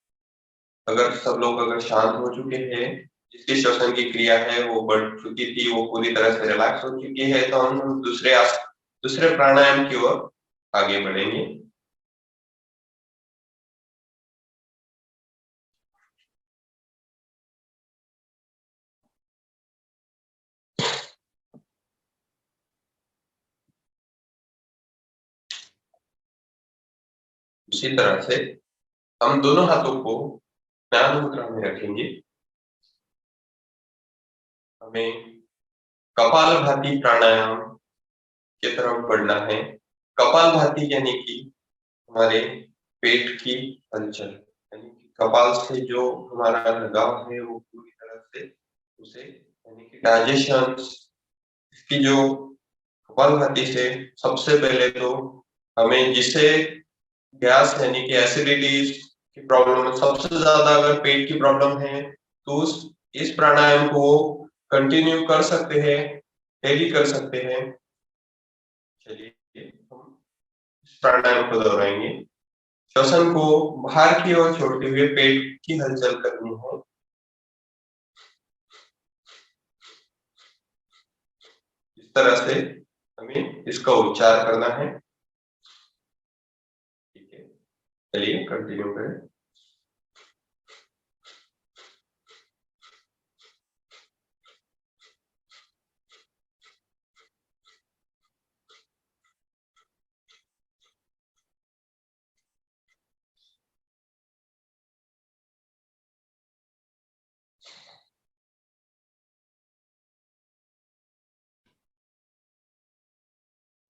अगर सब लोग अगर शांत हो चुके हैं, जिसकी श्वसन की क्रिया है वो बढ़ चुकी थी, वो पूरी तरह से रिलैक्स हो चुकी है, तो हम दूसरे प्राणायाम की ओर आगे बढ़ेंगे। उसी तरह से हम दोनों हाथों को ज्ञान मुद्रा में रखेंगे। हमें कपालभाति प्राणायाम की तरफ बढ़ना है। कपालभाति यानी कि हमारे पेट की हलचल, यानी कि कपाल से जो हमारा लगाव है वो पूरी तरह से उसे यानी कि डाइजेशन इसकी जो कपालभाति से सबसे पहले तो हमें जिसे गैस यानी कि एसिडिटी की प्रॉब्लम, सबसे ज्यादा अगर पेट की प्रॉब्लम है तो इस प्राणायाम को कंटिन्यू कर सकते हैं, डेली कर सकते हैं। चलिए हम इस प्राणायाम को दोहराएंगे। श्वसन को बाहर की ओर छोड़ते हुए पेट की हलचल करनी है। इस तरह से हमें इसका उच्चार करना है। ठीक है, चलिए कंटिन्यू करें।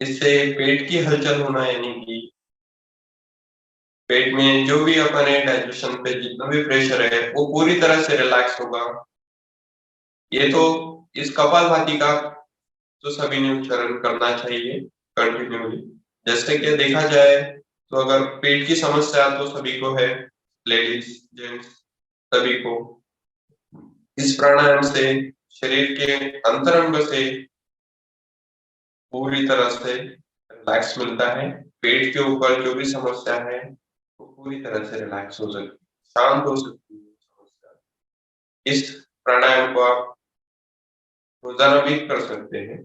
इससे पेट की हलचल होना यानी कि पेट में जो भी अपने डाइजेशन पे जितना भी प्रेशर है वो पूरी तरह से रिलैक्स होगा। ये तो इस कपालभाति का तो सभी ने उच्चारण करना चाहिए कंटिन्यूली। जैसे कि देखा जाए तो अगर पेट की समस्या तो सभी को है, लेडीज जेंट्स सभी को। इस प्राणायाम से शरीर के अंतरंग से पूरी तरह से रिलैक्स मिलता है। पेट के ऊपर जो भी समस्या है वो पूरी तरह से रिलैक्स हो सकती है, शांत हो सकती है समस्या। इस प्राणायाम को आप रोजाना भी कर सकते हैं।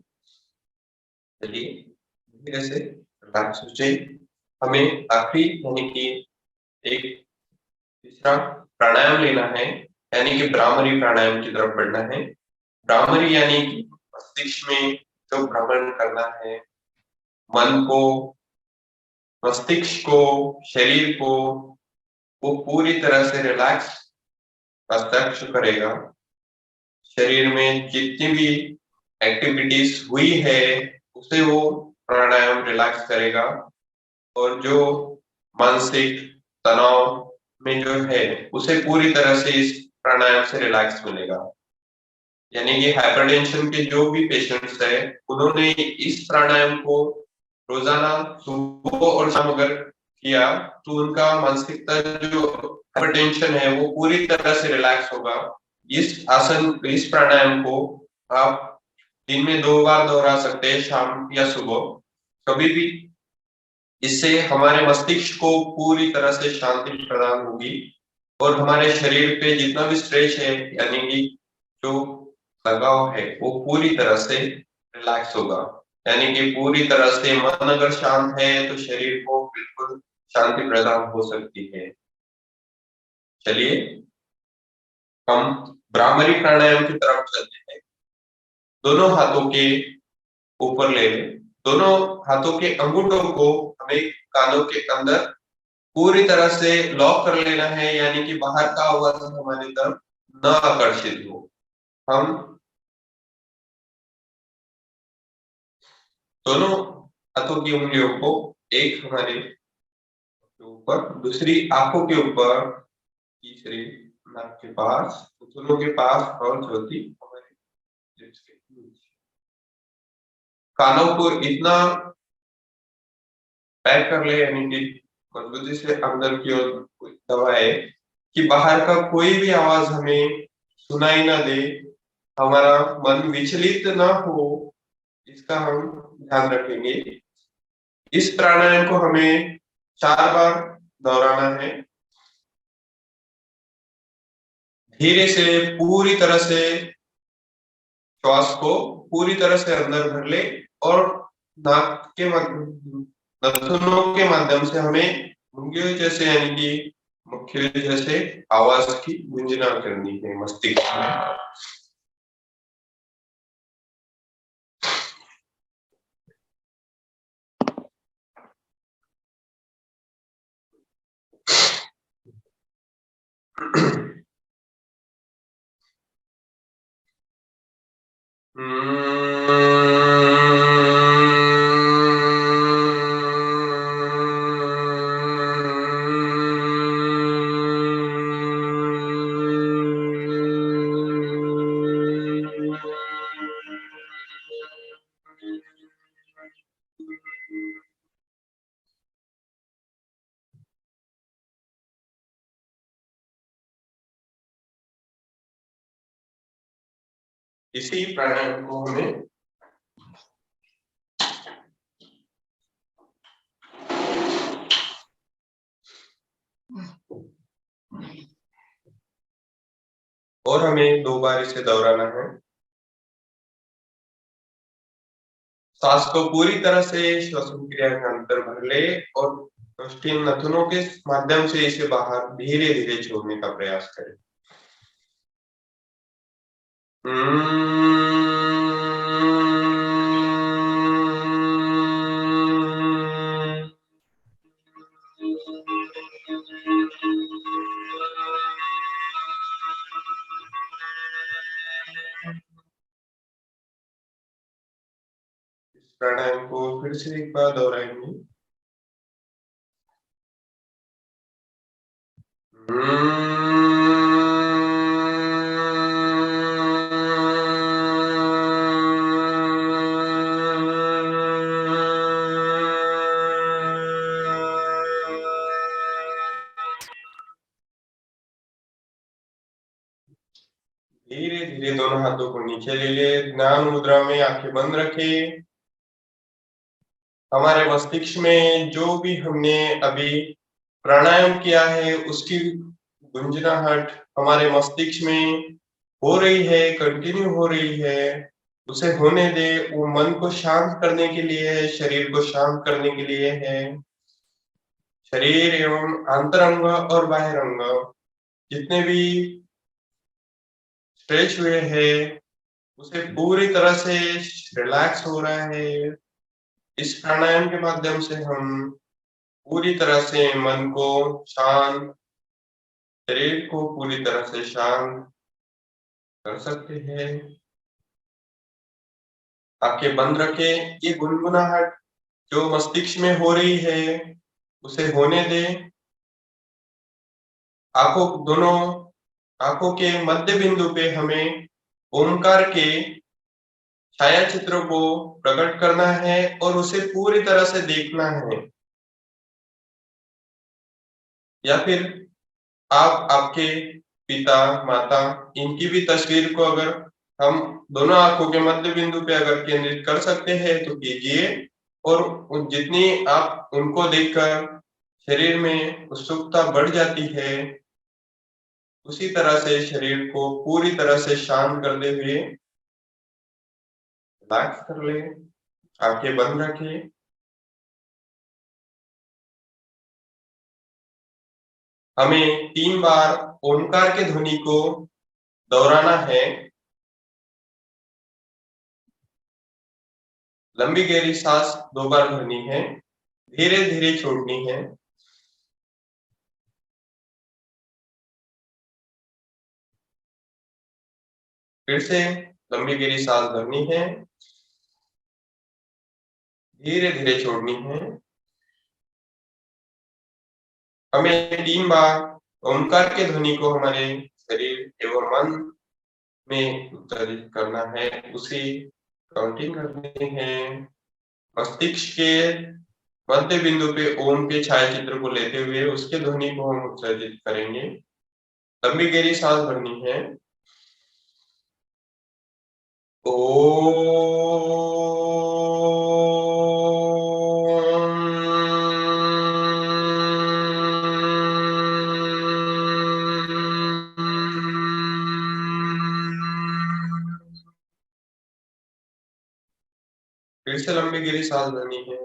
चलिए धीरे से रिलैक्स हो जाइए। हमें आखिरी यानी कि एक तीसरा प्राणायाम लेना है, यानी कि भ्रामरी प्राणायाम की तरफ बढ़ना है। भ्रामरी यानी कि मस्तिष्क में जो भ्रमण करना है, मन को, मस्तिष्क को, शरीर को, वो पूरी तरह से रिलैक्स हस्ताक्षर करेगा। शरीर में जितनी भी एक्टिविटीज हुई है उसे वो प्राणायाम रिलैक्स करेगा। और जो मानसिक तनाव में जो है उसे पूरी तरह से इस प्राणायाम से रिलैक्स मिलेगा। यानी कि हाइपरटेंशन के जो भी पेशेंट्स है उन्होंने इस प्राणायाम को रोजाना सुबह और शाम अगर किया तो उनका मानसिकता जो हाइपरटेंशन है वो पूरी तरह से रिलैक्स होगा। इस प्राणायाम को आप दिन में 2 बार दोहरा सकते हैं, शाम या सुबह कभी भी। इससे हमारे मस्तिष्क को पूरी तरह से शांति प्रदान होगी और हमारे शरीर पे जितना भी स्ट्रेस है यानी कि जो लगाव है वो पूरी तरह से रिलैक्स होगा। यानी कि पूरी तरह से मन अगर शांत है तो शरीर को बिल्कुल शांति प्रदान हो सकती है। चलिए हम भ्रामरी प्राणायाम की तरफ चलते हैं। दोनों हाथों के ऊपर ले लें। दोनों हाथों के अंगूठों को हमें कानों के अंदर पूरी तरह से लॉक कर लेना है, यानी कि बाहर का आवाज हमारी तरफ न आकर्षित हो। हम दोनों हाथों की उंगलियों को एक हमारे ऊपर, दूसरी आंखों के ऊपर, तीसरी नाक के पास, घुटनों के पास और चौथी हमारे लिप्स के नीचे। कानों को इतना पैक कर ले यानी कि मजबूती से अंदर की ओर दबाए कि बाहर का कोई भी आवाज हमें सुनाई ना दे, हमारा मन विचलित ना हो, इसका हम ध्यान रखेंगे। इस प्राणायाम को हमें 4 बार दोहराना है। धीरे से पूरी तरह से श्वास को पूरी तरह से अंदर भर ले और नाक के नथुनों के माध्यम से हमें मुंगियों जैसे यानी कि मुख्य जैसे आवाज की गुंजना करनी है मस्तिष्क में। इसी प्राणायाम को हमें और हमें 2 बार इसे दोहराना है। सांस को पूरी तरह से श्वसन क्रिया के अंदर भर ले और नोस्ट्रिल नथुनों के माध्यम से इसे बाहर धीरे धीरे छोड़ने का प्रयास करें। इस प्राणायाम को फिर से एक बार दोहराएंगे। धीरे धीरे दोनों हाथों को नीचे ले ले, ध्यान मुद्रा में आंखें बंद रखे। हमारे मस्तिष्क में जो भी हमने अभी प्राणायाम किया है उसकी गुंजनाहट हमारे मस्तिष्क में हो रही है, कंटिन्यू हो रही है, उसे होने दे। वो मन को शांत करने के लिए है, शरीर को शांत करने के लिए है। शरीर एवं अंतरंग और बाह्यरंग जितने भी स्ट्रेच हुए हैं उसे पूरी तरह से रिलैक्स हो रहा है। इस प्राणायाम के माध्यम से हम पूरी तरह से मन को शांत, शरीर को पूरी तरह से शांत कर सकते हैं। आंखें बंद रखें। ये गुनगुनाहट जो मस्तिष्क में हो रही है उसे होने दें। दोनों आंखों के मध्य बिंदु पे हमें ओमकार के छाया चित्र को प्रकट करना है और उसे पूरी तरह से देखना है। या फिर आप आपके पिता, माता इनकी भी तस्वीर को अगर हम दोनों आंखों के मध्य बिंदु पे अगर केंद्रित कर सकते हैं तो कीजिए। और जितनी आप उनको देखकर शरीर में उत्सुकता बढ़ जाती है, उसी तरह से शरीर को पूरी तरह से शांत करते हुए रिलैक्स कर ले। आंखें बंद रखें। हमें 3 बार ओंकार के ध्वनि को दोहराना है। लंबी गहरी सांस 2 बार भरनी है, धीरे धीरे छोड़नी है। फिर से लंबी गहरी सांस भरनी है, धीरे धीरे छोड़नी है। हमें 3 बार ओंकार के ध्वनि को हमारे शरीर एवं मन में उच्चारित करना है, उसी काउंटिंग करनी है। मस्तिष्क के मध्य बिंदु पे ओम के छाया चित्र को लेते हुए उसके ध्वनि को हम उच्चारित करेंगे। लंबी गहरी सांस भरनी है। फिर से लंबी गहरी सांस भरनी है।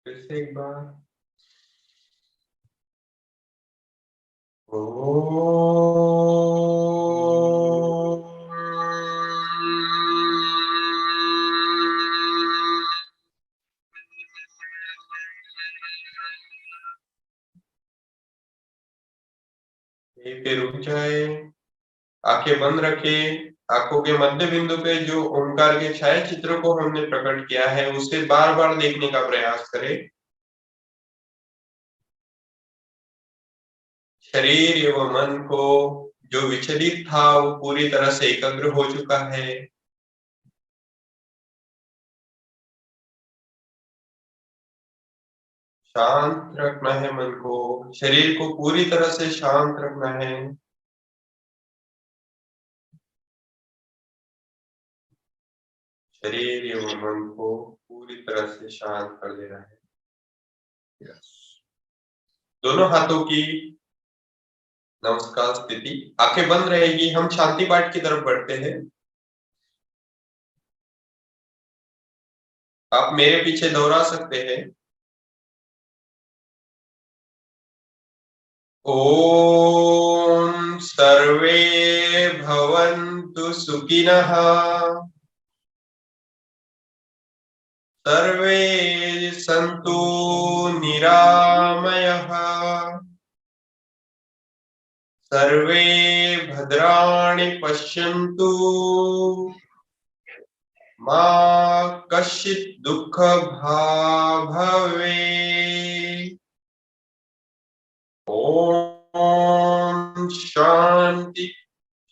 फिर से एक बार। यहीं पे रुक जाए, आंखें बंद रखे। आंखों के मध्य बिंदु पे जो ओंकार के छाया चित्र को हमने प्रकट किया है उसे बार बार देखने का प्रयास करें। शरीर एवं मन को जो विचलित था वो पूरी तरह से एकाग्र हो चुका है। शांत रखना है मन को, शरीर को पूरी तरह से शांत रखना है। शरीर एवं मन को पूरी तरह से शांत कर देना है। दोनों हाथों की नमस्कार स्थिति, आंखें बंद रहेगी। हम शांति पाठ की तरफ बढ़ते हैं। आप मेरे पीछे दोहरा सकते हैं। ओम सर्वे भवन्तु सुखिनः, सर्वे सन्तु निरामयः, सर्वे भद्राणि पश्यन्तु, मा कश्चित् दुःख भाग् भवेत्। ओम शांति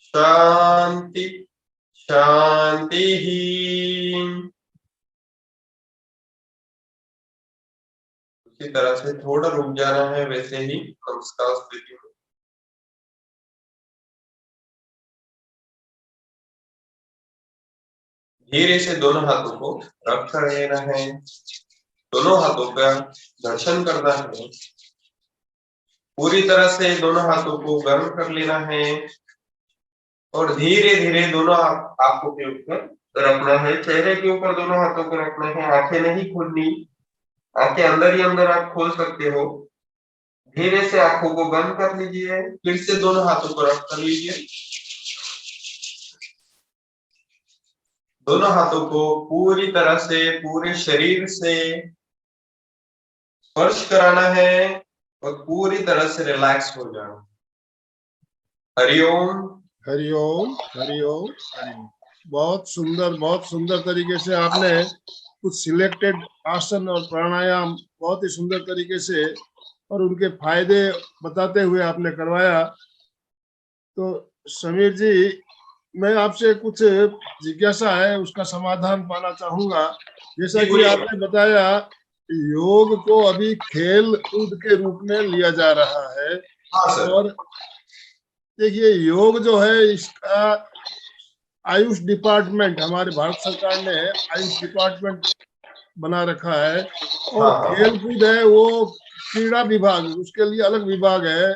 शांति शांति ही। उसी तरह से थोड़ा रुक जाना है, वैसे ही नमस्कार स्थिति में। धीरे से दोनों हाथों को रख कर लेना है, दोनों हाथों का दर्शन करना है। पूरी तरह से दोनों हाथों को गर्म कर लेना है और धीरे धीरे दोनों आंखों के ऊपर रखना है, चेहरे के ऊपर दोनों हाथों को रखना है। आंखें नहीं खोलनी, आंखें अंदर ही अंदर आप खोल सकते हो। धीरे से आंखों को बंद कर लीजिए, फिर से दोनों हाथों को रख कर लीजिए। दोनों हाथों को पूरी तरह से पूरे शरीर से स्पर्श कराना है और पूरी तरह से रिलैक्स हो जाना। हरिओम हरिओम हरिओम हरिओम। बहुत सुंदर तरीके से आपने कुछ सिलेक्टेड आसन और प्राणायाम बहुत ही सुंदर तरीके से और उनके फायदे बताते हुए आपने करवाया। तो समीर जी, मैं आपसे कुछ जिज्ञासा है, उसका समाधान पाना चाहूंगा। जैसा कि आपने बताया, योग को अभी खेल कूद के रूप में लिया जा रहा है। हाँ सर। और देखिए, योग जो है, इसका आयुष डिपार्टमेंट, हमारे भारत सरकार ने आयुष डिपार्टमेंट बना रखा है। और खेल कूद है वो क्रीड़ा विभाग, उसके लिए अलग विभाग है।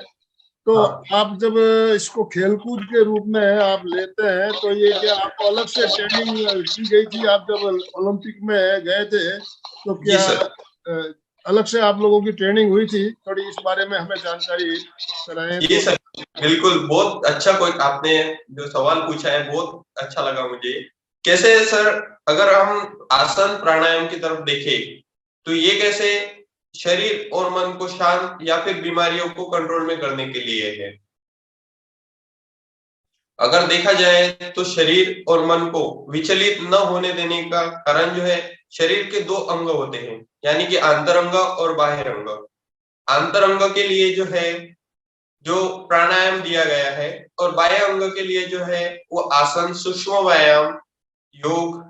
तो आप जब इसको खेलकूद के रूप में आप लेते हैं, तो ये क्या आपको अलग से ट्रेनिंग की गई थी? आप जब ओलंपिक में गए थे तो क्या अलग से आप लोगों की ट्रेनिंग हुई थी? थोड़ी इस बारे में हमें जानकारी कराएं। ये सर बिल्कुल, बहुत अच्छा कोई आपने जो सवाल पूछा है, बहुत अच्छा लगा मुझे। कैसे सर, अगर हम आसन प्राणायाम की तरफ देखें तो ये कैसे शरीर और मन को शांत या फिर बीमारियों को कंट्रोल में करने के लिए है। अगर देखा जाए तो शरीर और मन को विचलित न होने देने का कारण जो है, शरीर के दो अंग होते हैं, यानी कि आंतरंग और बाह्य अंग। आंतरंग के लिए जो है जो प्राणायाम दिया गया है, और बाह्य अंग के लिए जो है वो आसन, सूक्ष्म व्यायाम, योग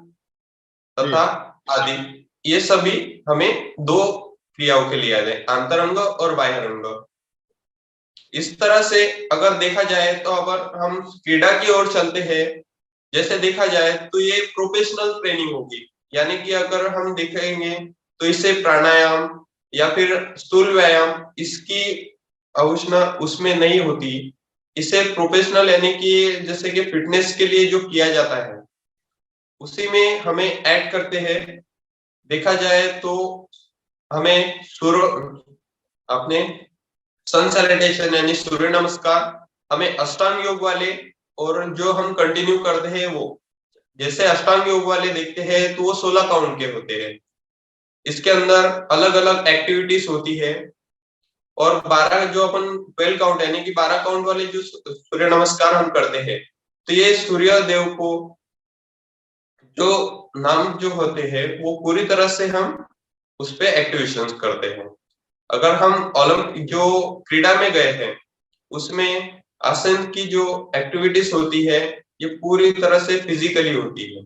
तथा आदि, ये सभी हमें दो क्रियाओं के लिए आए, आंतरंग और बाह्य अंग। इस तरह से अगर देखा जाए तो अगर हम क्रीड़ा की ओर चलते हैं, जैसे देखा जाए तो ये प्रोफेशनल ट्रेनिंग होगी, यानी कि अगर हम देखेंगे तो इससे प्राणायाम या फिर स्थूल व्यायाम इसकी आवश्यकता उसमें नहीं होती। इसे प्रोफेशनल यानी कि जैसे कि फिटनेस के लिए जो किया जाता है उसी में हमें ऐड करते हैं। देखा जाए तो हमें अपने सन सैल्यूटेशन यानी सूर्य नमस्कार, हमें अष्टांग योग वाले, और जो हम कंटिन्यू करते हैं वो जैसे अष्टांग योग वाले देखते हैं तो वो 16 काउंट के होते हैं। इसके अंदर अलग अलग एक्टिविटीज होती है, और 12 जो अपन 12 काउंट यानी कि 12 काउंट वाले जो सूर्य नमस्कार हम करते हैं, तो ये सूर्य देव को जो नाम जो होते हैं वो पूरी तरह से हम उस पे एक्टिवेशंस करते हैं। अगर हम ओलंपिक जो क्रीड़ा में गए हैं उसमें आसन की जो एक्टिविटीज होती है ये पूरी तरह से फिजिकली होती है।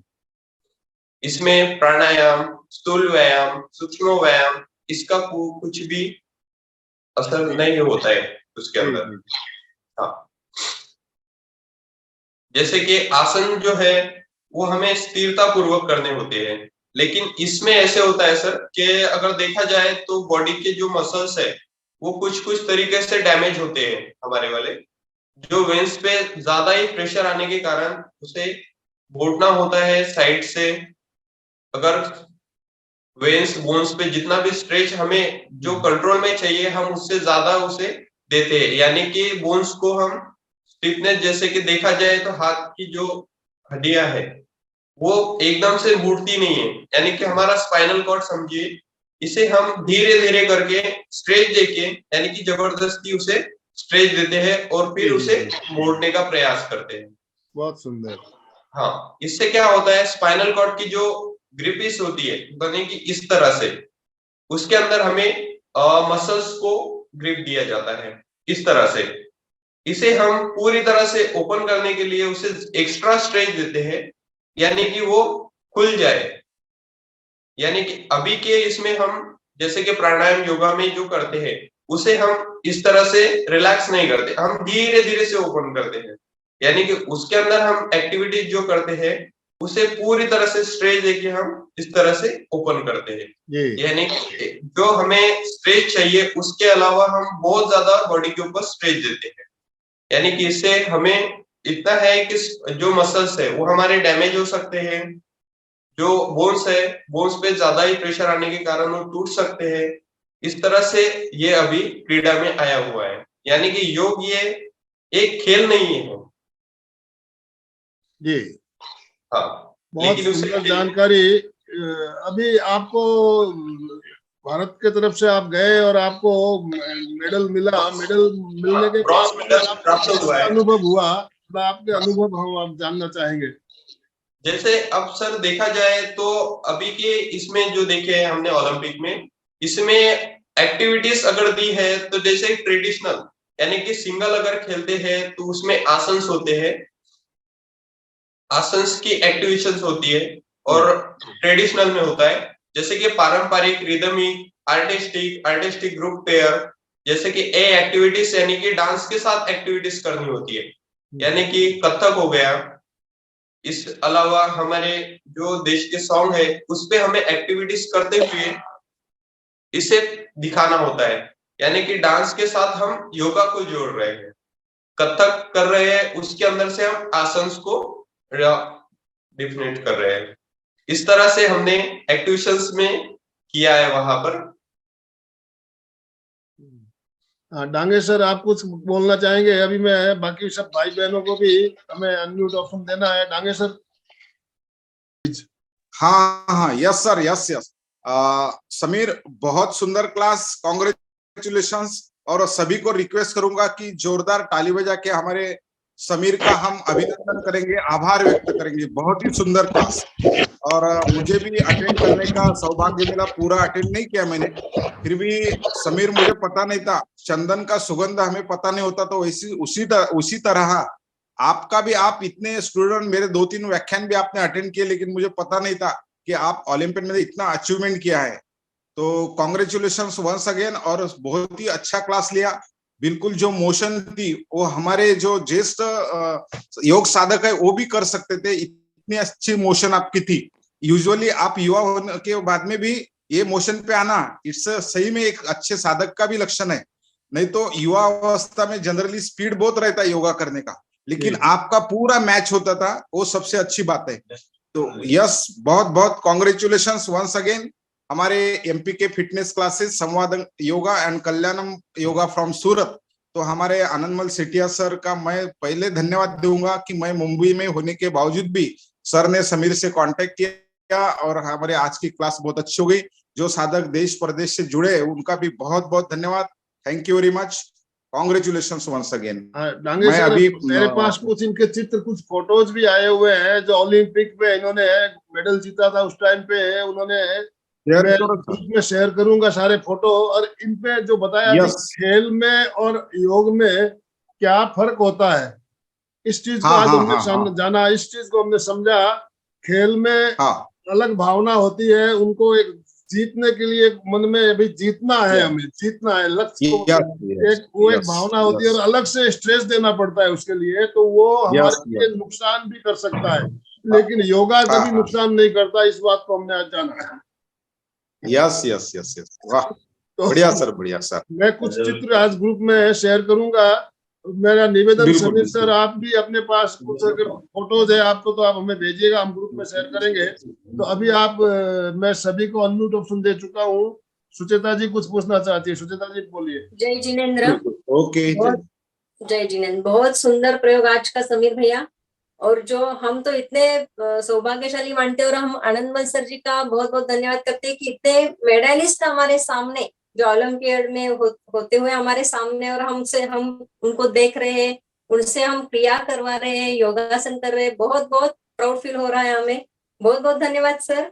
इसमें प्राणायाम, स्थूल व्यायाम, सूक्ष्म व्यायाम, इसका कुछ भी असर नहीं होता है उसके अंदर। हाँ, जैसे कि आसन जो है वो हमें स्थिरता पूर्वक करने होते हैं, लेकिन इसमें ऐसे होता है सर कि अगर देखा जाए तो बॉडी के जो मसल्स है वो कुछ कुछ तरीके से डैमेज होते हैं हमारे वाले, जो वेन्स पे ज्यादा ही प्रेशर आने के कारण उसे घोटना होता है साइड से। अगर वेन्स बोन्स पे जितना भी स्ट्रेच हमें जो कंट्रोल में चाहिए हम उससे ज्यादा उसे देते हैं, यानी कि बोन्स को हम स्टिफनेस, जैसे कि देखा जाए तो हाथ की जो हड्डियां है वो एकदम से घुटती नहीं है, यानी कि हमारा स्पाइनल कॉर्ड समझिए, इसे हम धीरे धीरे करके स्ट्रेच देके, यानी कि जबरदस्ती उसे स्ट्रेच देते हैं और फिर उसे मोड़ने का प्रयास करते हैं। बहुत सुंदर। हाँ, इससे क्या होता है, स्पाइनल कॉर्ड की जो ग्रिपिस होती है बने की इस तरह से, उसके अंदर हमें मसल्स को ग्रिप दिया जाता है इस तरह से। इसे हम पूरी तरह से ओपन करने के लिए उसे एक्स्ट्रा स्ट्रेच देते हैं, यानी कि वो खुल जाए। यानी कि अभी के इसमें हम जैसे कि प्राणायाम योगा में जो करते हैं उसे हम इस तरह से रिलैक्स नहीं करते, हम धीरे धीरे से ओपन करते हैं, यानी कि उसके अंदर हम एक्टिविटीज जो करते हैं उसे पूरी तरह से स्ट्रेच देके हम इस तरह से ओपन करते हैं। यानी कि जो हमें स्ट्रेच चाहिए उसके अलावा हम बहुत ज्यादा बॉडी के ऊपर स्ट्रेच देते हैं, यानी कि इससे हमें इतना है कि जो मसल्स है वो हमारे डैमेज हो सकते हैं, जो बोन्स है बोन्स पे ज्यादा ही प्रेशर आने के कारण वो टूट सकते हैं। इस तरह से ये अभी क्रीड़ा में आया हुआ है, यानी कि योग ये एक खेल नहीं है जी। हाँ, बहुत सुंदर जानकारी। अभी आपको भारत के तरफ से आप गए और आपको मेडल मिला, मेडल मिलने के ब्रॉन्ज मेडल प्राप्त हुआ है। अनुभव हुआ, आपके अनुभव हम आप जानना चाहेंगे। जैसे अब सर देखा जाए तो अभी के इसमें जो देखे हमने ओलंपिक में, इसमें एक्टिविटीज अगर दी है तो जैसे ट्रेडिशनल, यानी कि सिंगल अगर खेलते हैं तो उसमें आसन्स होते हैं, आसन्स की एक्टिवेशंस होती है, और ट्रेडिशनल में होता है जैसे कि पारंपरिक, रिदमिक, आर्टिस्टिक ग्रुप पेयर, जैसे कि ए एक्टिविटीज यानी कि डांस के साथ एक्टिविटीज करनी होती है, यानी कि कथक हो गया। इस अलावा हमारे जो देश के सॉन्ग है उस पे हमें एक्टिविटीज करते हुए इसे दिखाना होता है, यानी कि डांस के साथ हम योगा को जोड़ रहे हैं, कथक कर रहे हैं उसके अंदर से हम आसन्स को डिफिनेट कर रहे हैं। इस तरह से हमने एक्टिविशंस में किया है वहां पर। डांगे सर, आप कुछ बोलना चाहेंगे? अभी मैं बाकी सब भाई बहनों को भी हमें अनम्यूट ऑप्शन देना है। डांगे सर। हाँ हाँ, yes sir, yes yes. Sameer, बहुत सुंदर क्लास, कॉन्ग्रेचुलेशंस। और सभी को रिक्वेस्ट करूंगा कि जोरदार ताली बजा के हमारे समीर का हम अभिनंदन करेंगे, आभार व्यक्त करेंगे। बहुत ही सुंदर क्लास, और मुझे भी अटेंड करने का सौभाग्य मिला। पूरा अटेंड नहीं किया मैंने, फिर भी समीर, मुझे पता नहीं था, चंदन का सुगंध हमें पता नहीं होता, तो वैसी उसी तरह आपका भी, आप इतने स्टूडेंट, मेरे 2-3 व्याख्यान भी आपने अटेंड किए, लेकिन मुझे पता नहीं था कि आप ओलंपियाड में इतना अचीवमेंट किया है। तो कॉन्ग्रेचुलेशंस वंस अगेन, और बहुत ही अच्छा क्लास लिया। बिल्कुल जो मोशन थी वो हमारे जो ज्येष्ठ योग साधक है वो भी कर सकते थे, इतनी अच्छी मोशन आपकी थी। यूजुअली आप युवा होने के बाद में भी ये मोशन पे आना, इट्स सही में एक अच्छे साधक का भी लक्षण है। नहीं तो युवा अवस्था में जनरली स्पीड बहुत रहता है योगा करने का, लेकिन आपका पूरा मैच होता था, वो सबसे अच्छी बात है। तो यस, बहुत बहुत कॉन्ग्रेचुलेशंस वंस अगेन। हमारे एमपी के फिटनेस क्लासेस, संवाद yoga and Kalyanam yoga from सूरत, तो हमारे आनंदमल सेठिया सर का मैं पहले धन्यवाद दूंगा कि मैं मुंबई में होने के बावजूद भी सर ने समीर से कांटेक्ट किया और हमारे आज की क्लास बहुत अच्छी हो गई। जो साधक देश प्रदेश से जुड़े उनका भी बहुत बहुत धन्यवाद। Thank you very much, congratulations once again. Dange sir, मेरे पास कुछ इनके चित्र, कुछ फोटोज भी आए हुए हैं जो ओलंपिक में इन्होंने मेडल जीता था उस टाइम पे, उन्होंने मैं शेयर करूंगा सारे फोटो। और इन पे जो बताया कि खेल में और योग में क्या फर्क होता है, इस चीज को हाँ आज हाँ हमने हाँ हाँ जाना, इस चीज को हमने समझा। खेल में हाँ अलग भावना होती है, उनको एक जीतने के लिए मन में अभी जीतना है, यस हमें जीतना है, लक्ष्य को यस यस एक वो एक यस भावना होती है यस और अलग से स्ट्रेस देना पड़ता है उसके लिए, तो वो यस हमारे लिए यस नुकसान भी कर सकता है, लेकिन योगा हाँ कभी हाँ नुकसान नहीं करता, इस बात को हमने आज जाना। यस यस यस यस वाह, तो बढ़िया सर, बढ़िया सर। मैं कुछ चित्र आज ग्रुप में शेयर करूंगा। मेरा निवेदन बिल्कुल समीर सर, बिल्कुल। आप भी अपने पास कुछ अगर फोटोज है आपको तो आप हमें भेजिएगा, हम ग्रुप में शेयर करेंगे। तो अभी आप मैं सभी को अनम्यूट ऑप्शन दे चुका हूँ। सुचेता जी कुछ पूछना चाहती है, सुचेता जी बोलिए। जय जिनेन्द्र। बिल्कुल ओके। बहुत जय जिनेन्द्र, बहुत सुंदर प्रयोग आज का समीर भैया। और जो हम तो इतने सौभाग्यशाली मानते हैं और हम आनंदमल सर जी का बहुत बहुत धन्यवाद करते हैं कि इतने मेडलिस्ट हमारे सामने जो ओलंपियाड में होते हुए हमारे सामने, और हम उनको देख रहे हैं, उनसे हम क्रिया करवा रहे हैं, योगासन कर रहे हैं। बहुत बहुत प्राउड फील हो रहा है हमें। बहुत बहुत धन्यवाद सर,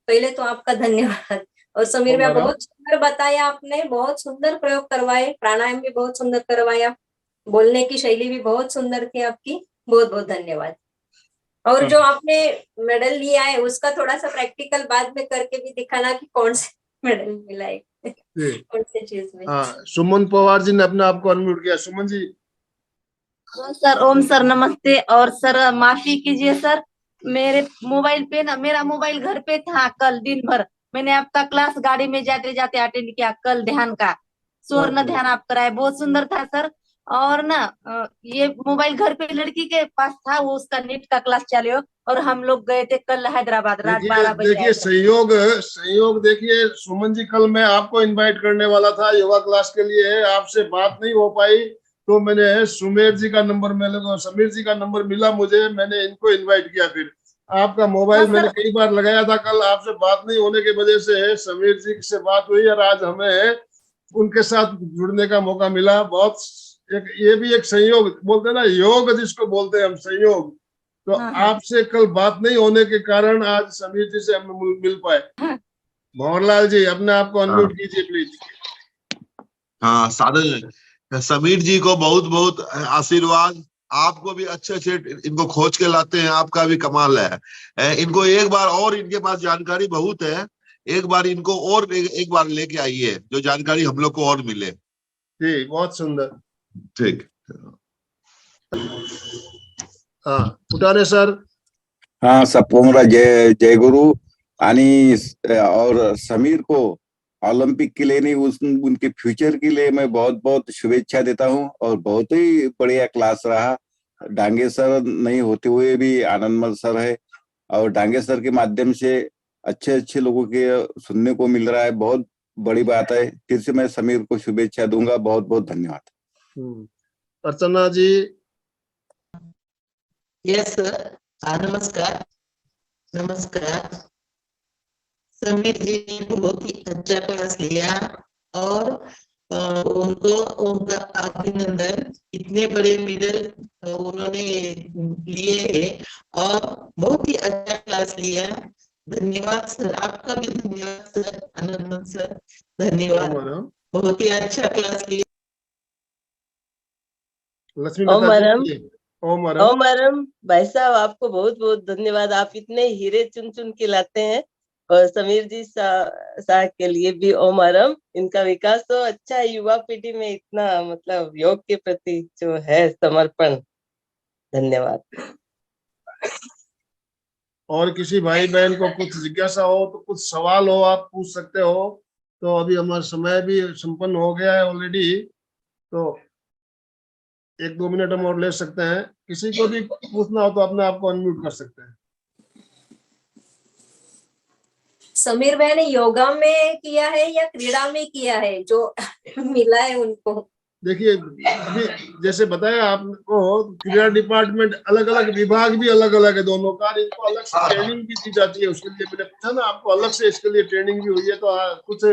पहले तो आपका धन्यवाद। और समीर भैया बहुत सुंदर बताया आपने, बहुत सुंदर प्रयोग करवाए, प्राणायाम भी बहुत सुंदर करवाया, बोलने की शैली भी बहुत सुंदर थी आपकी। बहुत बहुत धन्यवाद। और जो आपने मेडल लिया है उसका थोड़ा सा प्रैक्टिकल बाद में करके भी दिखाना कि कौन से मेडल मिला है, कौन से चीज में। हाँ, सुमन पवार जी ने अपने आप को अनम्यूट किया। सुमन जी। सर ओम सर नमस्ते। और सर माफी कीजिए सर, मेरे मोबाइल पे ना, मेरा मोबाइल घर पे था कल दिन भर, मैंने आपका क्लास गाड़ी में जाते जाते अटेंड किया कल, ध्यान का स्वर्ण ध्यान आप कराए, बहुत सुंदर था सर। और ना ये मोबाइल घर पे लड़की के पास था, वो उसका नेट का क्लास चालू, और हम लोग गए थे कल हैदराबाद, रात 12 बजे देखिए आए थे। संयोग देखिए सुमन जी, कल मैं आपको इनवाइट करने वाला था योगा क्लास के लिए, आपसे बात नहीं हो पाई, तो मैंने सुमेर जी का नंबर मिला, समीर जी का नंबर मिला मुझे, मैंने इनको इनवाइट किया। फिर आपका मोबाइल हाँ, मैंने सर। कई बार लगाया था, कल आपसे बात नहीं होने की वजह से समीर जी से बात हुई और आज हमें उनके साथ जुड़ने का मौका मिला। बहुत ये भी एक संयोग बोलते हैं ना, योग जिसको बोलते हैं हम, संयोग। तो हाँ, हाँ। आपसे कल बात नहीं होने के कारण आज समीर जी से हम मिल पाए। भंवरलाल जी अपने आप को अनम्यूट कीजिए प्लीज। हाँ सादर समीर जी को बहुत बहुत आशीर्वाद। आपको भी अच्छे अच्छे इनको खोज के लाते हैं, आपका भी कमाल है। इनको एक बार और, इनके पास जानकारी बहुत है, एक बार इनको और एक बार लेके आइए, जो जानकारी हम लोग को और मिले। जी बहुत सुंदर। ठीक। हाँ फुटाने सर। हाँ, सबको मेरा जय जय गुरु। आणि और समीर को ओलंपिक के लिए नहीं, उनके फ्यूचर के लिए मैं बहुत बहुत शुभेच्छा देता हूँ। और बहुत ही बढ़िया क्लास रहा। डांगे सर नहीं होते हुए भी आनंदमल सर है, और डांगे सर के माध्यम से अच्छे अच्छे लोगों के सुनने को मिल रहा है, बहुत बड़ी बात है। फिर से मैं समीर को शुभेच्छा दूंगा। बहुत बहुत धन्यवाद। अर्चना जी। यस सर, नमस्कार। नमस्कार। समीर जी ने बहुत ही अच्छा क्लास लिया और उनको उनका अभिनंदन, इतने बड़े मेडल उन्होंने लिए हैं और बहुत ही अच्छा क्लास लिया। धन्यवाद सर, आपका भी धन्यवाद सर, आनंद सर, धन्यवाद। बहुत ही अच्छा क्लास लिया। लक्ष्मी ओमरम भाई साहब, आपको बहुत बहुत धन्यवाद। आप इतने हीरे चुन चुन के लाते हैं। और समीर जी साहब के लिए भी ओमरम, इनका विकास तो अच्छा है, युवा पीढ़ी में इतना मतलब योग के प्रति जो है समर्पण। धन्यवाद। और किसी भाई बहन को कुछ जिज्ञासा हो तो, कुछ सवाल हो, आप पूछ सकते हो। तो अभी हमारा समय भी संपन्न हो गया है ऑलरेडी, तो 1-2 मिनट हम और ले सकते हैं। किसी को भी पूछना हो तो अपने आप को अनम्यूट कर सकते हैं। समीर भाई ने योगा में किया है या क्रीड़ा में किया है जो मिला है उनको? देखिए अभी जैसे बताया आपको, क्रीड़ा डिपार्टमेंट अलग अलग विभाग भी अलग अलग है दोनों का, इनको अलग से ट्रेनिंग भी दी जाती है। उसके लिए मैंने पूछा ना, आपको अलग से इसके लिए ट्रेनिंग भी हुई है। तो कुछ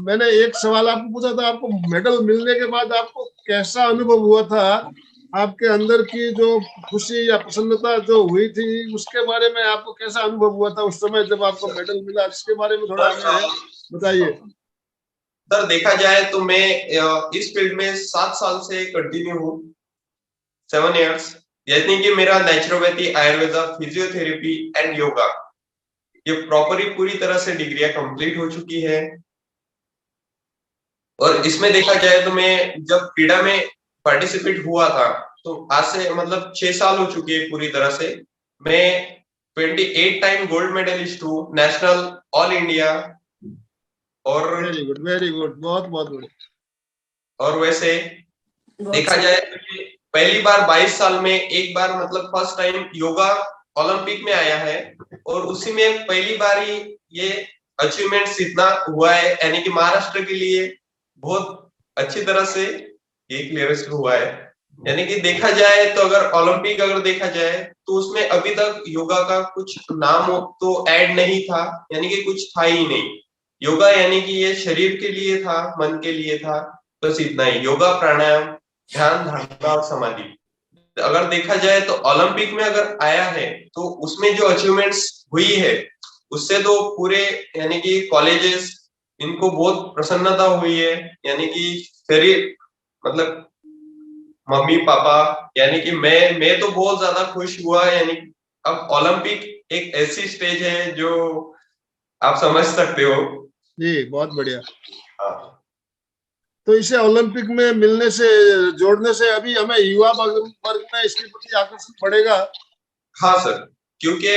मैंने एक सवाल आपको पूछा था, आपको मेडल मिलने के बाद आपको कैसा अनुभव हुआ था, आपके अंदर की जो खुशी या प्रसन्नता जो हुई थी, उसके बारे में आपको कैसा अनुभव हुआ था उस समय जब आपको मेडल मिला, इसके बारे में थोड़ा हमें बताइए। उधर देखा जाए तो मैं इस फील्ड में 7 साल से कंटिन्यू हूँ, 7 इयर्स, यानी कि मेरा naturopathy, Ayurveda, physiotherapy and yoga ये प्रॉपरली पूरी तरह से डिग्रियां कंप्लीट हो चुकी है। और इसमें देखा जाए तो मैं जब क्रीड़ा में पार्टिसिपेट हुआ था तो आज से मतलब 6 साल हो चुके हैं पूरी तरह से। मैं 28 टाइम गोल्ड मेडलिस्ट हूँ, नेशनल, ऑल इंडिया। और वेरी गुड, बहुत बहुत बढ़िया। और वैसे देखा जाए तो ये पहली बार 22 साल में एक बार मतलब फर्स्ट टाइम योगा ओलंपिक में आया है, और उसी में पहली बार ही ये अचीवमेंट इतना हुआ है, यानी कि महाराष्ट्र के लिए बहुत अच्छी तरह से ये क्लियरेस्ट हुआ है। यानी कि देखा जाए तो अगर ओलंपिक अगर देखा जाए तो उसमें अभी तक योगा का कुछ नाम तो ऐड नहीं था, यानी कि कुछ था ही नहीं। योगा यानी कि ये शरीर के लिए था, मन के लिए था, बस इतना ही। योगा, प्राणायाम, ध्यान, धारणा और समाधि। अगर देखा जाए तो ओलंपिक में अगर आया है तो उसमें जो अचीवमेंट्स हुई है उससे तो पूरे यानी कि कॉलेजेस इनको बहुत प्रसन्नता हुई है, यानी कि शरीर मतलब मम्मी पापा, यानी कि मैं तो बहुत ज्यादा खुश हुआ। यानी अब ओलंपिक एक ऐसी स्टेज है जो आप समझ सकते हो। जी बहुत बढ़िया। तो इसे ओलंपिक में मिलने से, जोड़ने से अभी हमें युवा वर्ग में इसके प्रति आकर्षण बढ़ेगा। हाँ सर, क्योंकि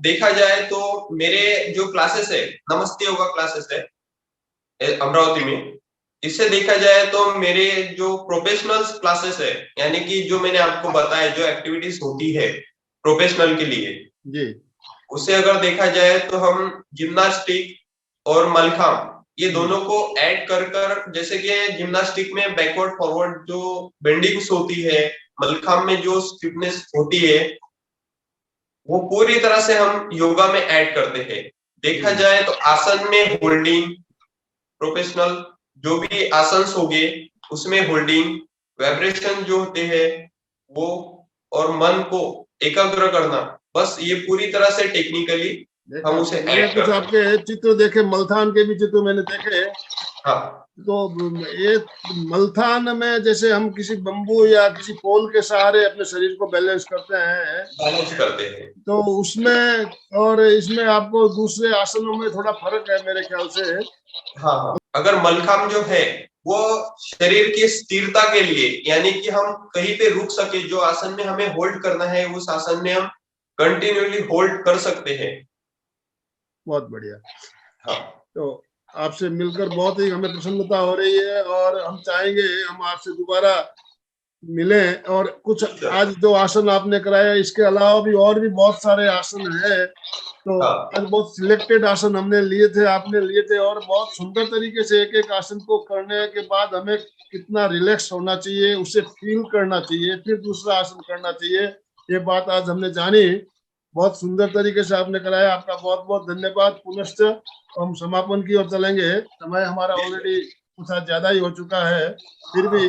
देखा जाए तो मेरे जो क्लासेस है, नमस्ते योगा क्लासेस है अमरावती में, इससे देखा जाए तो मेरे जो प्रोफेशनल क्लासेस है, यानी कि जो मैंने आपको बताया जो एक्टिविटीज होती है प्रोफेशनल के लिए जी, उसे अगर देखा जाए तो हम जिम्नास्टिक और मलखाम ये दोनों को ऐड कर जैसे कि जिम्नास्टिक में बैकवर्ड फॉरवर्ड जो बेंडिंग्स होती है, मलखाम में जो स्टिफनेस होती है, वो पूरी तरह से हम योगा में ऐड करते हैं। देखा जाए तो आसन में होल्डिंग, प्रोफेशनल जो भी आसन हो गए उसमें होल्डिंग, वाइब्रेशन जो होते हैं वो, और मन को एकाग्र करना, बस ये पूरी तरह से टेक्निकली हम उसे ऐड कुछ आपके चित्र देखे, मलथान के भी चित्र मैंने देखे। हाँ, तो ये मलथान में जैसे हम किसी बम्बू या किसी पोल के सहारे अपने शरीर को बैलेंस करते हैं, तो उसमें और इसमें आपको दूसरे आसनों में थोड़ा फर्क है मेरे ख्याल से। हाँ, अगर मलखाम जो है वो शरीर की स्थिरता के लिए, यानी कि हम कहीं पे रुक सके, जो आसन में हमें होल्ड करना है उस आसन में हम कंटिन्यूअली होल्ड कर सकते हैं। बहुत बढ़िया। हाँ, तो आपसे मिलकर बहुत ही हमें प्रसन्नता हो रही है, और हम चाहेंगे हम आपसे दोबारा मिलें। और कुछ आज जो आसन आपने कराया, इसके अलावा भी और भी बहुत सारे आसन है, तो आज बहुत सिलेक्टेड आसन हमने लिए थे, आपने लिए थे, और बहुत सुंदर तरीके से एक एक आसन को करने के बाद हमें कितना रिलैक्स होना चाहिए, उसे फील करना चाहिए, फिर दूसरा आसन करना चाहिए, ये बात आज हमने जानी। बहुत सुंदर तरीके से आपने कराया, आपका बहुत बहुत धन्यवाद। पुनश्च हम समापन की ओर चलेंगे, समय हमारा ऑलरेडी कुछ आज ज्यादा ही हो चुका है, फिर भी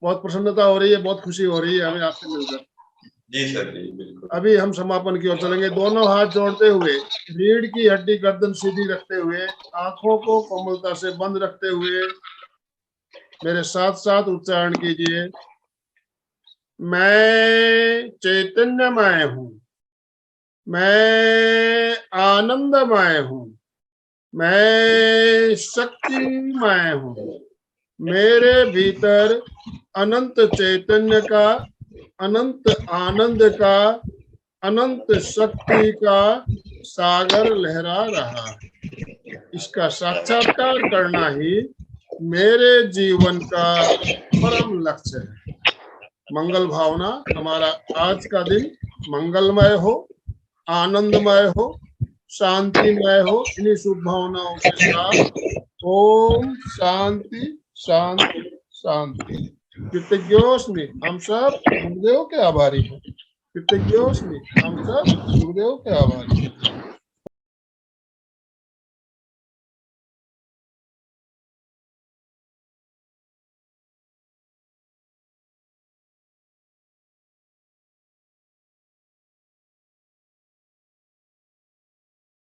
बहुत प्रसन्नता हो रही है, बहुत खुशी हो रही है हमें आपसे मिलकर। जी सर, जी बिल्कुल। अभी हम समापन की ओर चलेंगे, दोनों हाथ जोड़ते हुए, रीढ़ की हड्डी गर्दन सीधी रखते हुए, आंखों को कोमलता से बंद रखते हुए मेरे साथ साथ उच्चारण कीजिए। मैं चैतन्यमय हूँ, मैं आनंदमय हूँ, मैं शक्तिमय हूँ, मेरे भीतर अनंत चैतन्य का, अनंत आनंद का, अनंत शक्ति का सागर लहरा रहा है। इसका साक्षात्कार करना ही मेरे जीवन का परम लक्ष्य है। मंगल भावना, हमारा आज का दिन मंगलमय हो, आनंदमय हो, शांतिमय हो। इन्हीं शुभ भावनाओं के साथ ओम शांति शांति शांति। कृतज्ञोस्मि, हम सब गुरुदेव के आभारी हैं। कृतज्ञोस्मि, हम सब गुरुदेव के आभारी हैं।